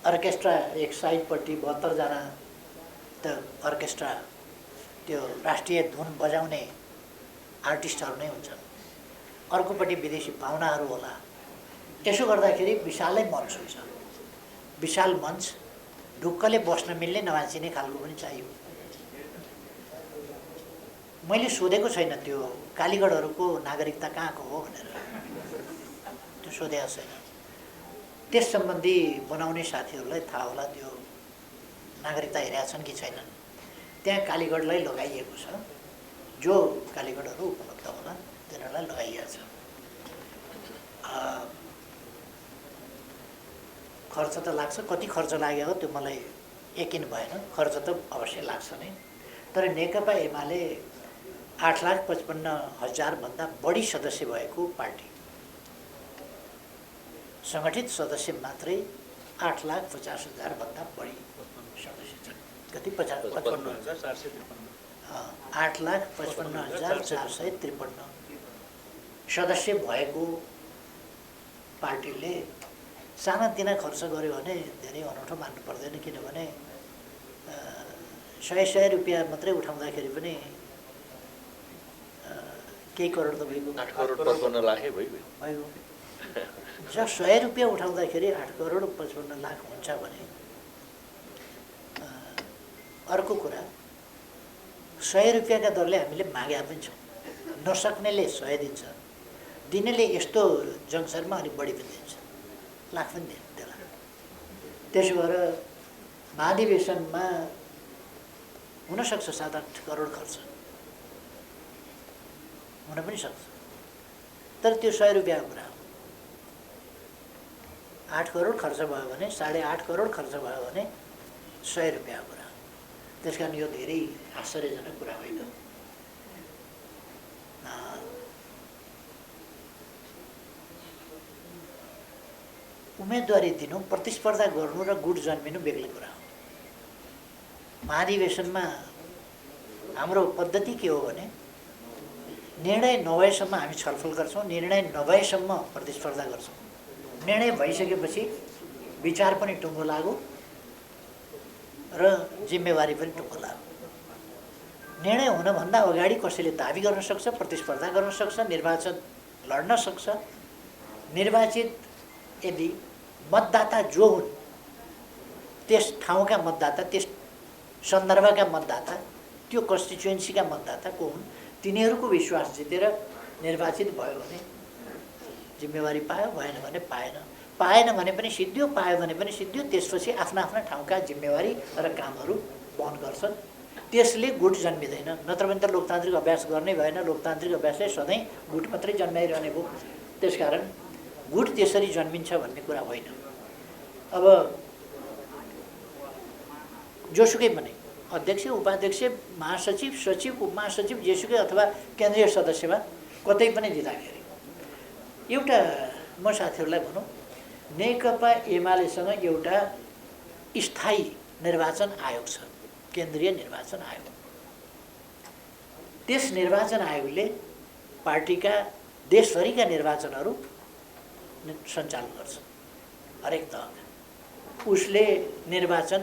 अर्केस्ट्रा एक साइडपट्टि 72 जना त अर्केस्ट्रा, त्यो राष्ट्रिय धुन बजाउने आर्टिस्टहरू नै हुन्छन्। अर्कोपट्टि विदेशी पाहुनाहरू होला। त्यसो गर्दाखेरि विशालै मञ्च हुन्छ। विशाल मञ्च, ढुक्कले बस्न मिल्ने नभाँचिने खालको पनि चाहियो। मैले सोधेको छैन त्यो कालीगढहरूको नागरिकता कहाँको हो भनेर, त्यो सोधेको छैन। त्यस सम्बन्धी बनाउने साथीहरूलाई थाहा होला त्यो नागरिकता हेरेका छन् कि छैनन्। त्यहाँ कालीगढलाई लगाइएको छ, जो कालीगढहरू उपलब्ध होला तिनीहरूलाई लगाइएको छ। खर्च त लाग्छ, कति खर्च लाग्यो त्यो मलाई यकिन भएन। खर्च त अवश्य लाग्छ नै। तर नेकपा एमाले 8,55,000 भन्दा बढी सदस्य भएको पार्टी, सङ्गठित सदस्य मात्रै 8,50,000 भन्दा बढी सदस्य छन्। कति 8,55,453 सदस्य भएको पार्टीले सानातिना खर्च गर्यो भने धेरै अनौठो मान्नु पर्दैन। किनभने 100 रुपियाँ मात्रै उठाउँदाखेरि पनि केही करोड त भइगयो। 8 करोड 55 लाखै भइगयो। जब 100 रुपियाँ उठाउँदाखेरि 8 करोड 55 लाख हुन्छ भने, अर्को कुरा 100 रुपियाँका दरले हामीले मागेका पनि छौँ। नसक्नेले 100 दिन्छ, दिनेले यस्तो जङ्सनमा अलिक बढी पनि दिन्छ, लाख पनि दिन्छ। त्यसो भएर महाधिवेशनमा हुनसक्छ 7-8 करोड खर्च हुन पनि सक्छ। तर त्यो 100 रुपियाँको कुरा हो। 8 करोड खर्च भयो भने, 8.5 करोड खर्च भयो भने 100 रुपियाँको कुरा हो। त्यस कारण यो धेरै आश्चर्यजनक कुरा होइन। उम्मेदवारी दिनु, प्रतिस्पर्धा गर्नु र गुट जन्मिनु बेग्लै कुरा हो। महाधिवेशनमा हाम्रो पद्धति के हो भने, निर्णय नभएसम्म हामी छलफल गर्छौँ, निर्णय नभएसम्म प्रतिस्पर्धा गर्छौँ। निर्णय भइसकेपछि विचार पनि टुङ्गो लाग्यो र जिम्मेवारी पनि टुङ्गो लाग्यो। निर्णय हुनभन्दा अगाडि कसैले दाबी गर्न सक्छ, प्रतिस्पर्धा गर्न सक्छ, निर्वाचन लड्न सक्छ। निर्वाचित यदि मतदाता जो हुन्, त्यस ठाउँका मतदाता, त्यस सन्दर्भका मतदाता, त्यो कन्स्टिट्युएन्सीका मतदाता को हुन्, तिनीहरूको विश्वास जितेर निर्वाचित भयो भने जिम्मेवारी पायो, भएन भने पाएन। पाएन भने पनि सिद्धियो, पायो भने पनि सिद्धियो। त्यसपछि आफ्ना आफ्ना ठाउँका जिम्मेवारी र कामहरू वहन गर्छन्। त्यसले गुट जन्मिँदैन। नत्र भने त लोकतान्त्रिक अभ्यास गर्नै भएन। लोकतान्त्रिक अभ्यासले सधैँ गुट मात्रै जन्माइरहने भयो। त्यसकारण गुट त्यसरी जन्मिन्छ भन्ने कुरा होइन। अब जोसुकै भने अध्यक्ष, उपाध्यक्ष, महासचिव, सचिव, उपमहासचिव, जेसुकै अथवा केन्द्रीय सदस्यमा कतै पनि दिँदाखेरि एउटा, म साथीहरूलाई भनौँ, नेकपा एमालेसँग एउटा स्थायी निर्वाचन आयोग छ, केन्द्रीय निर्वाचन आयोग। त्यस निर्वाचन आयोगले पार्टीका देशभरिका निर्वाचनहरू सञ्चालन गर्छ, हरेक तहका। उसले निर्वाचन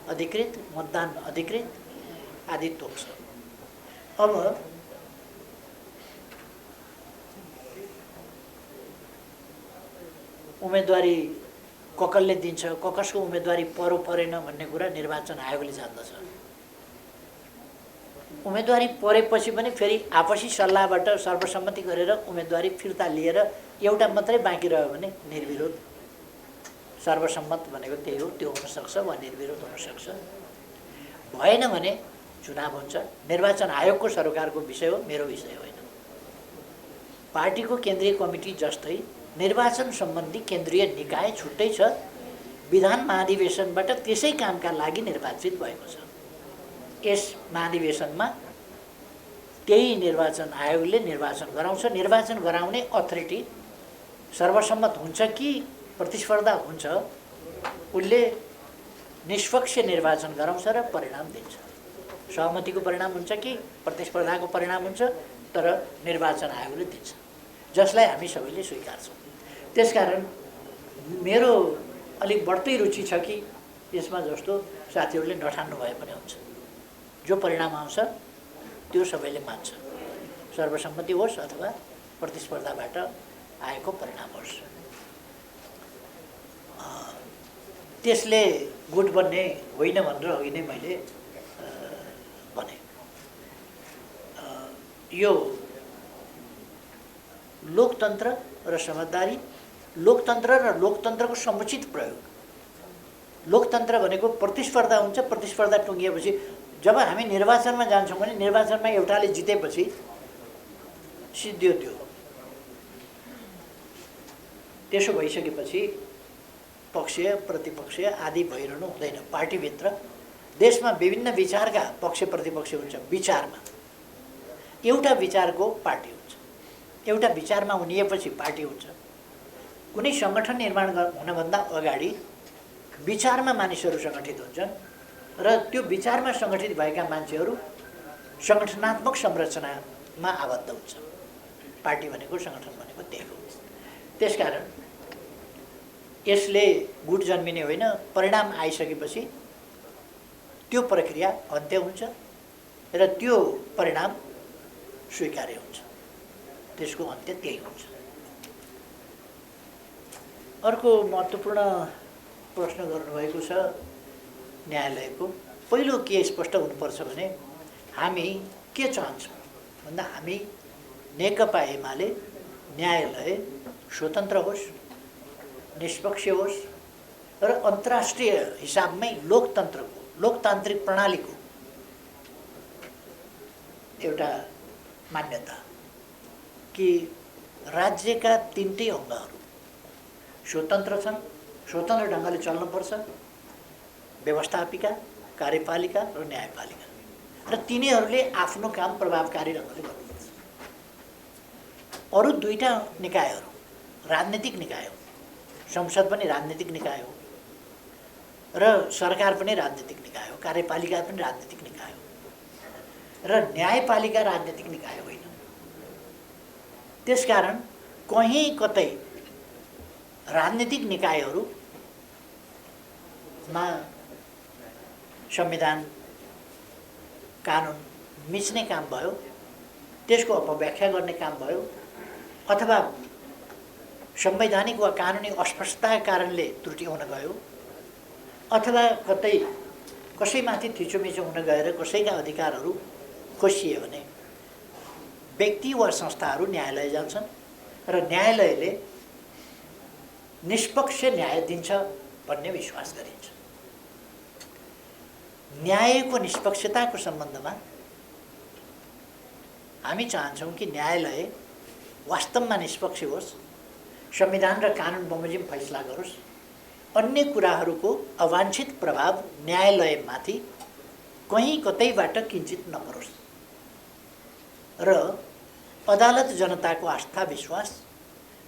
अधिकृत, मतदान अधिकृत आदि तोक्छ। अब उम्मेदवारी ककसले दिन्छ, ककसको उम्मेदवारी परेन भन्ने कुरा निर्वाचन आयोगले जान्दछ। उम्मेदवारी परेपछि पनि फेरि आपसी सल्लाहबाट सर्वसम्मति गरेर उम्मेदवारी फिर्ता लिएर एउटा मात्रै बाँकी रह्यो भने निर्विरोध, सर्वसम्मत भनेको त्यही हो, त्यो हुनसक्छ वा निर्विरोध हुनसक्छ। भएन भने चुनाव हुन्छ। निर्वाचन आयोगको सरकारको विषय हो, मेरो विषय होइन। पार्टीको केन्द्रीय कमिटी जस्तै निर्वाचन सम्बन्धी केन्द्रीय निकाय छुट्टै छ, विधान महाधिवेशनबाट त्यसै कामका लागि निर्वाचित भएको छ। यस महाधिवेशनमा त्यही निर्वाचन आयोगले निर्वाचन गराउँछ। निर्वाचन गराउने अथोरिटी सर्वसम्मत हुन्छ कि प्रतिस्पर्धा हुन्छ, उसले निष्पक्ष निर्वाचन गराउँछ र परिणाम दिन्छ। सहमतिको परिणाम हुन्छ कि प्रतिस्पर्धाको परिणाम हुन्छ, तर निर्वाचन आयोगले दिन्छ, जसलाई हामी सबैले स्वीकार्छौँ। त्यसकारण मेरो अलिक बढ्दै रुचि छ कि यसमा जस्तो साथीहरूले नठान्नु भए पनि हुन्छ। जो परिणाम आउँछ त्यो सबैले मान्छ, सर्वसम्मति होस् अथवा प्रतिस्पर्धाबाट आएको परिणाम होस्। त्यसले गुट बन्ने होइन भनेर अघि नै मैले भने। यो लोकतन्त्र र समझदारी, लोकतन्त्र र लोकतन्त्रको समुचित प्रयोग। लोकतन्त्र भनेको प्रतिस्पर्धा हुन्छ, प्रतिस्पर्धा टुङ्गिएपछि जब हामी निर्वाचनमा जान्छौँ भने निर्वाचनमा एउटाले जितेपछि सिद्धियो त्यो। त्यसो भइसकेपछि पक्षीय प्रतिपक्षीय आदि भइरहनु हुँदैन। पार्टीभित्र देशमा विभिन्न विचारका पक्ष प्रतिपक्ष हुन्छ। विचारमा एउटा विचारको पार्टी हुन्छ, एउटा विचारमा उनिएपछि पार्टी हुन्छ। कुनै सङ्गठन निर्माण हुनभन्दा अगाडि विचारमा मानिसहरू सङ्गठित हुन्छन् र त्यो विचारमा सङ्गठित भएका मान्छेहरू सङ्गठनात्मक संरचनामा आबद्ध हुन्छ। पार्टी भनेको सङ्गठन भनेको त्यही हो। त्यसकारण यसले गुट जन्मिने होइन, परिणाम आइसकेपछि त्यो प्रक्रिया अन्त्य हुन्छ र त्यो परिणाम स्वीकार्य हुन्छ, त्यसको अन्त्य त्यही हुन्छ। अर्को महत्त्वपूर्ण प्रश्न गर्नुभएको छ न्यायालयको। पहिलो के स्पष्ट हुनुपर्छ भने हामी के चाहन्छौँ भन्दा हामी नेकपा एमाले न्यायालय स्वतन्त्र होस्, निष्पक्ष होस् र अन्तर्राष्ट्रिय हिसाबमै लोकतन्त्रको, लोकतान्त्रिक प्रणालीको एउटा मान्यता कि राज्यका तिनटै अङ्गहरू स्वतन्त्र छन्, स्वतन्त्र ढङ्गले चल्नुपर्छ, व्यवस्थापिका, कार्यपालिका र न्यायपालिका, र तिनीहरूले आफ्नो काम प्रभावकारी ढङ्गले गर्नुपर्छ। अरू दुईटा निकायहरू राजनीतिक निकाय हो, संसद पनि राजनीतिक निकाय हो र सरकार पनि राजनीतिक निकाय हो, कार्यपालिका पनि राजनीतिक निकाय हो र न्यायपालिका राजनीतिक निकाय होइन। त्यसकारण कहीँ कतै राजनीतिक निकायहरूमा संविधान कानुन मिच्ने काम भयो, त्यसको अपव्याख्या गर्ने काम भयो, अथवा संवैधानिक वा कानुनी अस्पष्टताका कारणले त्रुटि हुन गयो, अथवा कतै कसैमाथि थिचोमिचो हुन गएर कसैका अधिकारहरू खोसिए भने व्यक्ति वा संस्थाहरू न्यायालय जान्छन् र न्यायालयले निष्पक्ष न्याय दिन्छ भन्ने विश्वास गरिन्छ। न्यायको निष्पक्षताको सम्बन्धमा हामी चाहन्छौँ कि न्यायालय वास्तवमा निष्पक्ष होस्, संविधान र कानुन बमोजिम फैसला गरोस्, अन्य कुराहरूको अवांछित प्रभाव न्यायालयमाथि कहीँ कतैबाट किञ्चित नपरोस् र अदालत जनताको आस्था विश्वास,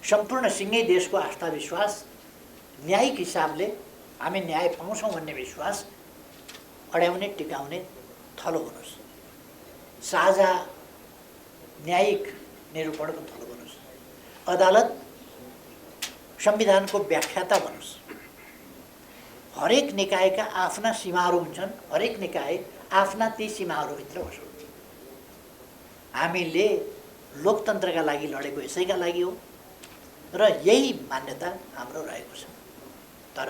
सम्पूर्ण सिङ्गै देशको आस्था विश्वास, न्यायिक हिसाबले हामी न्याय पाउँछौँ भन्ने विश्वास अड्याउने टिकाउने थलो हुनुहोस्। साझा न्यायिक निरूपणको थलो हुनुहोस्। अदालत संविधानको व्याख्याता बनोस्। हरेक निकायका आफ्ना सीमाहरू हुन्छन्, हरेक निकाय आफ्ना ती सीमाहरूभित्र बसोस्। हामीले लोकतन्त्रका लागि लडेको यसैका लागि हो र यही मान्यता हाम्रो रहेको छ। तर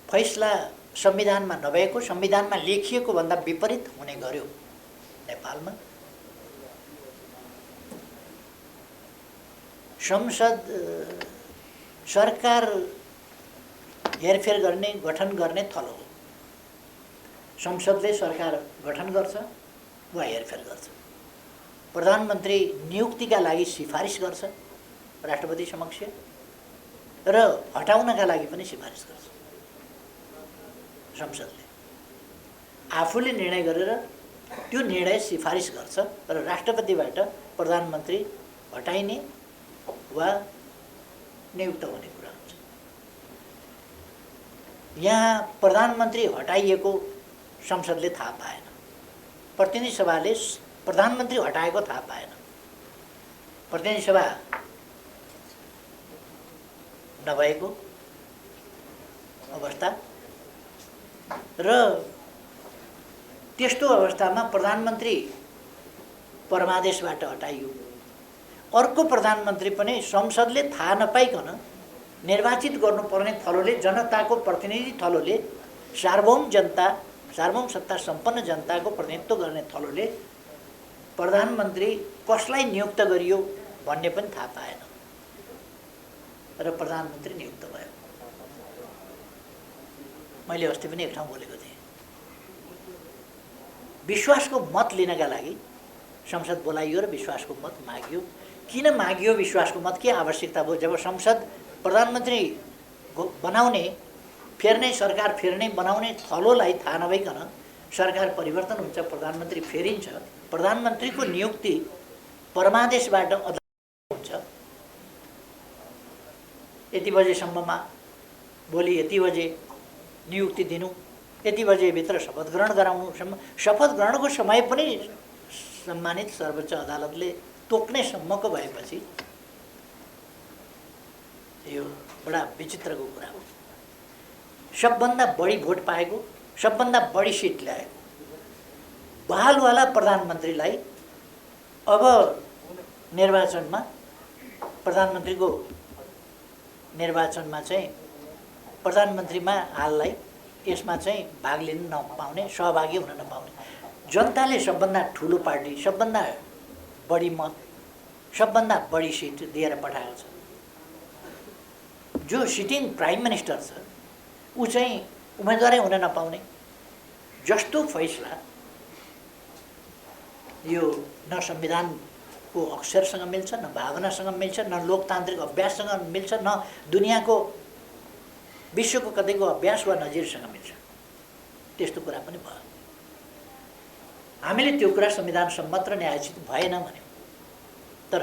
फैसला संविधानमा नभएको, संविधानमा लेखिएको भन्दा विपरीत हुने गर्यो नेपालमा। संसद सरकार हेरफेर गर्ने, गठन गर्ने थलो हो। संसदले सरकार गठन गर्छ वा हेरफेर गर्छ। प्रधानमन्त्री नियुक्तिका लागि सिफारिस गर्छ राष्ट्रपति समक्ष र हटाउनका लागि पनि सिफारिस गर्छ। संसदले आफूले निर्णय गरेर त्यो निर्णय सिफारिस गर्छ र राष्ट्रपतिबाट प्रधानमन्त्री हटाइने वा नियुक्त हुने कुरा हुन्छ। यहाँ प्रधानमन्त्री हटाइएको संसदले थाहा पाएन, प्रतिनिधि सभाले प्रधानमन्त्री हटाएको थाहा पाएन। प्रतिनिधि सभा नभएको अवस्था र त्यस्तो अवस्थामा प्रधानमन्त्री परमादेशबाट हटाइयो। अर्को प्रधानमन्त्री पनि संसदले थाहा नपाइकन निर्वाचित गर्नुपर्ने थलोले, जनताको प्रतिनिधि थलोले, सार्वभौम जनता, सार्वभौम सत्ता सम्पन्न जनताको प्रतिनिधित्व गर्ने थलोले प्रधानमन्त्री कसलाई नियुक्त गरियो भन्ने पनि थाहा पाएन र प्रधानमन्त्री नियुक्त भयो। मैले अस्ति पनि एक ठाउँ बोलेको थिएँ, विश्वासको मत लिनका लागि संसद बोलाइयो र विश्वासको मत माग्यो। किन माग्यो विश्वासको मत? के आवश्यकता भयो? जब संसद प्रधानमन्त्री बनाउने, फेर्ने, सरकार फेर्ने बनाउने थलोलाई थाहा नभइकन सरकार परिवर्तन हुन्छ, प्रधानमन्त्री फेरिन्छ, प्रधानमन्त्रीको नियुक्ति परमादेशबाट हुन्छ। यति बजेसम्ममा, भोलि यति बजे नियुक्ति दिनु, यति बजेभित्र शपथ ग्रहण गराउनुसम्म, शपथ ग्रहणको समय पनि सम्मानित सर्वोच्च अदालतले तोक्ने सम्मको भएपछि यो बडा विचित्रको कुरा हो। सबभन्दा बढी भोट पाएको, सबभन्दा बढी सिट ल्याएको बहालवाला प्रधानमन्त्रीलाई अब निर्वाचनमा, प्रधानमन्त्रीको निर्वाचनमा चाहिँ प्रधानमन्त्रीमा हाललाई यसमा चाहिँ भाग लिन नपाउने, सहभागी हुन नपाउने, जनताले सबभन्दा ठुलो पार्टी, सबभन्दा बढी मत, सबभन्दा बढी सिट दिएर पठाएको छ। जो सिटिङ प्राइम मिनिस्टर छ ऊ चाहिँ उम्मेदवारै हुन नपाउने जस्तो फैसला यो न संविधानको अक्षरसँग मिल्छ, न भावनासँग मिल्छ, न लोकतान्त्रिक अभ्याससँग मिल्छ, न दुनियाँको, विश्वको कतैको अभ्यास वा नजिरसँग मिल्छ। त्यस्तो कुरा पनि भयो। हामीले त्यो कुरा संविधान सम्मत र न्यायोचित भएन भन्यौँ। तर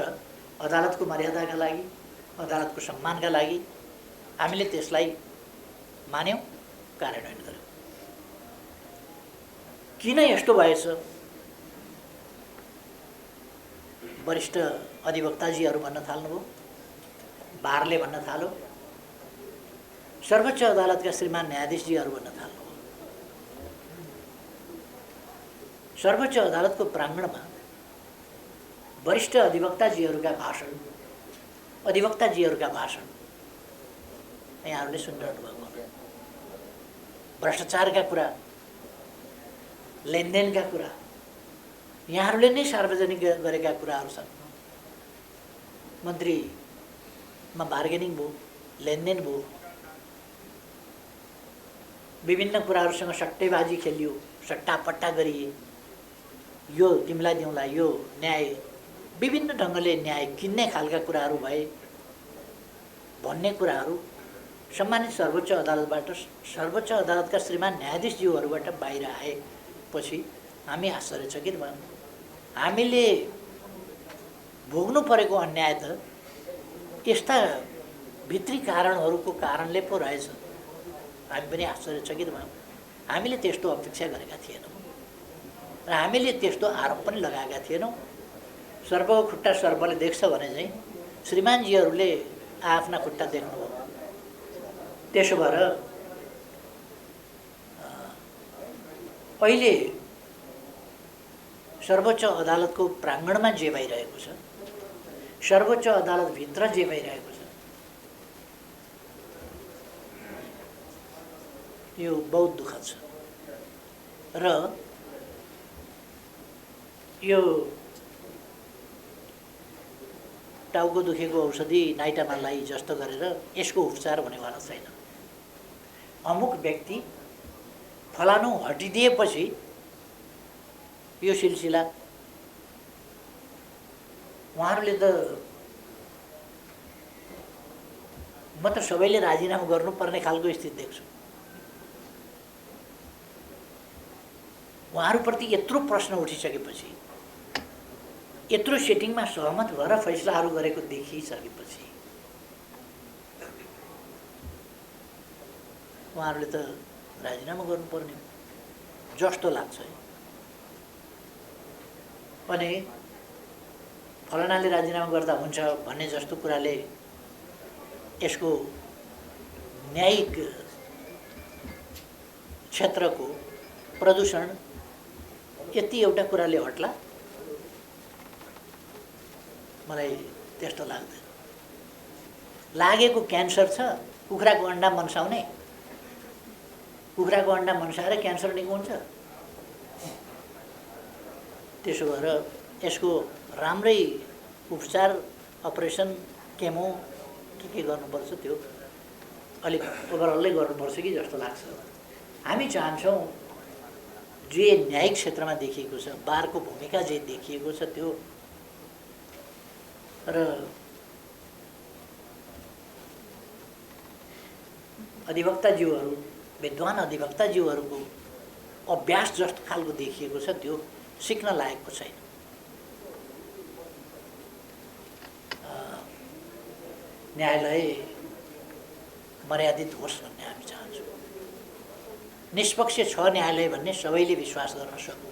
अदालतको मर्यादाका लागि, अदालतको सम्मानका लागि हामीले त्यसलाई मान्यौँ, कार्यान्वयन गर्यौँ। किन यस्तो भएछ? वरिष्ठ अधिवक्ताजीहरू भन्न थाल्नुभयो, बारले भन्न थाल्यो, सर्वोच्च अदालतका श्रीमान न्यायाधीशजीहरू भन्न थाल्नुभयो। सर्वोच्च अदालतको प्राङ्गणमा वरिष्ठ अधिवक्ताजीहरूका भाषण यहाँहरूले सुनिरहनु भएको होला। भ्रष्टाचारका कुरा, लेनदेनका कुरा यहाँहरूले नै सार्वजनिक गरेका कुराहरू छन्। मन्त्रीमा बार्गेनिङ भयो, लेनदेन भयो, विभिन्न कुराहरूसँग सट्टेबाजी खेलियो, सट्टापट्टा गरिए, यो तिमीलाई दिउँला, यो न्याय, विभिन्न ढङ्गले न्याय किन्ने खालका कुराहरू भए भन्ने कुराहरू सम्मानित सर्वोच्च अदालतबाट, सर्वोच्च अदालतका श्रीमान न्यायाधीशज्यूहरूबाट बाहिर आएपछि हामी आश्चर्यचकित भयौँ। हामीले भोग्नु परेको अन्याय त यस्ता भित्री कारणहरूको कारणले पो रहेछ। हामी पनि आश्चर्यचकित भयौँ। हामीले त्यस्तो अपेक्षा गरेका थिएनौँ र हामीले त्यस्तो आरोप पनि लगाएका थिएनौँ। सर्पको खुट्टा सर्पले देख्छ भने चाहिँ श्रीमानजीहरूले आफ्ना खुट्टा देख्नुभयो। त्यसो भएर अहिले सर्वोच्च अदालतको प्राङ्गणमा जे भइरहेको छ सर्वोच्च अदालतभित्र जे भइरहेको छ यो बहुत दुःखद छ र यो टाउको दुखेको औषधि नाइटामालाई जस्तो गरेर यसको उपचार हुनेवाला छैन। अमुक व्यक्ति फलानु हटिदिएपछि यो सिलसिला उहाँहरूले त म त सबैले राजीनामा गर्नुपर्ने खालको स्थिति देख्छु। उहाँहरूप्रति यत्रो प्रश्न उठिसकेपछि यत्रो सेटिङमा सहमत भएर फैसलाहरू गरेको देखिसकेपछि उहाँहरूले त राजीनामा गर्नुपर्ने जस्तो लाग्छ। अनि फलानाले राजीनामा गर्दा हुन्छ भन्ने जस्तो कुराले यसको न्यायिक क्षेत्रको प्रदूषण यति एउटा कुराले हट्ला मलाई त्यस्तो लाग्दैन। लागेको क्यान्सर छ, कुखुराको अन्डा मनसाउने, कुखुराको अन्डा मनसाएर क्यान्सर निको हुन्छ। त्यसो भएर यसको राम्रै उपचार अपरेसन केमो के गर्नुपर्छ त्यो अलिक ओभरअलै गर्नुपर्छ कि जस्तो लाग्छ। हामी चाहन्छौँ जे न्यायिक क्षेत्रमा देखिएको छ, बारको भूमिका जे देखिएको छ त्यो र अधिवक्ताज्यूहरू विद्वान अधिवक्ताज्यूहरूको अभ्यास जस्तो खालको देखिएको छ त्यो सिक्न लायकको छैन। न्यायालय मर्यादित होस् भन्ने हामी चाहन्छौँ। निष्पक्ष छ न्यायालय भन्ने सबैले विश्वास गर्न सक्नु,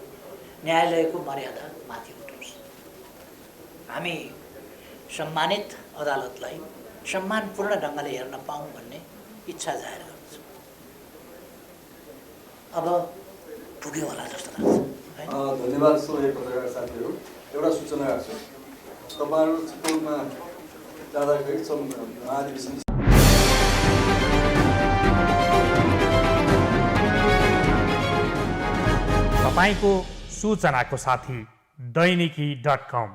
न्यायालयको मर्यादा माथि उठोस्। हामी सम्मानित अदालतलाई सम्मानपूर्ण ढङ्गले हेर्न पाऊँ भन्ने इच्छा जाहेर गर्छौँ। अब पुग्यो होला जस्तो लाग्छ। धन्यवाद सबै पत्रकार साथीहरू। एउटा सूचना राख्छु, तपाईँहरू चितवनमा जाँदाखेरि महाधिवेशन तपाईँको सूचनाको साथी दैनिकी.com